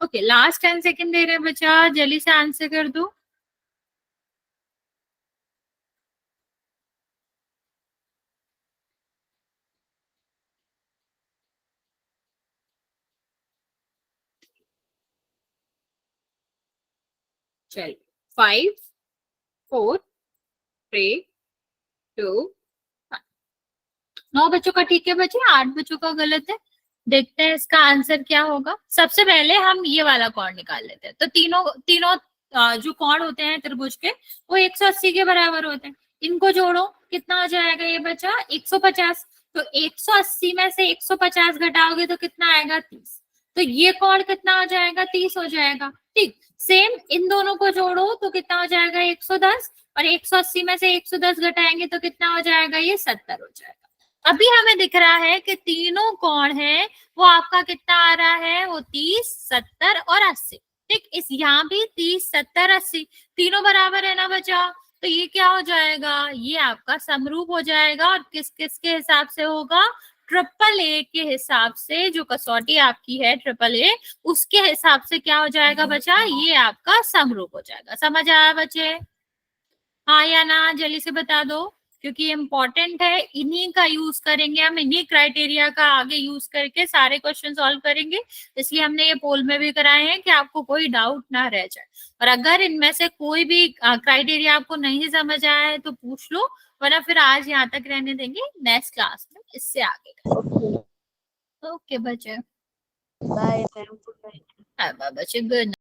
ओके, लास्ट 10 सेकंड दे रहे हैं बच्चा, जल्दी से आंसर कर दो। चलिए, 5 4 3 2, 9 बच्चों का ठीक है बच्चे, 8 बच्चों का गलत है। देखते हैं इसका आंसर क्या होगा। सबसे पहले हम ये वाला कोण निकाल लेते हैं। तो तीनों तीनों जो कोण होते हैं त्रिभुज के, वो 180 के बराबर होते हैं। इनको जोड़ो, कितना हो जाएगा ये बचा, 150। तो 180 में से 150 घटाओगे तो कितना आएगा, 30। तो ये कोण कितना हो जाएगा, 30 हो जाएगा। ठीक, सेम इन दोनों को जोड़ो तो कितना हो जाएगा, 110। और 180 में से 110 घटाएंगे तो कितना हो जाएगा, ये 70 हो जाएगा। अभी हमें दिख रहा है कि तीनों कोण है वो आपका कितना आ रहा है, वो 30, 70 और 80। ठीक, इस यहाँ भी 30, 70, 80 तीनों बराबर है ना बच्चा। तो ये क्या हो जाएगा, ये आपका समरूप हो जाएगा। और किस किस के हिसाब से होगा, ट्रिपल ए के हिसाब से, जो कसौटी आपकी है ट्रिपल ए, उसके हिसाब से क्या हो जाएगा बच्चा, ये आपका समरूप हो जाएगा। समझ आया बच्चे? हाँ या ना, जल्दी से बता दो, क्योंकि इम्पोर्टेंट है। इन्हीं का यूज करेंगे हम, इन्हीं क्राइटेरिया का आगे यूज करके सारे क्वेश्चन सॉल्व करेंगे। इसलिए हमने ये पोल में भी कराए हैं कि आपको कोई डाउट ना रह जाए। और अगर इनमें से कोई भी क्राइटेरिया आपको नहीं समझ आया है तो पूछ लो, वरना फिर आज यहाँ तक रहने देंगे, नेक्स्ट क्लास में इससे आगे। ओके बच्चे, bye ma'am, good night. Bye बच्चे, गुड।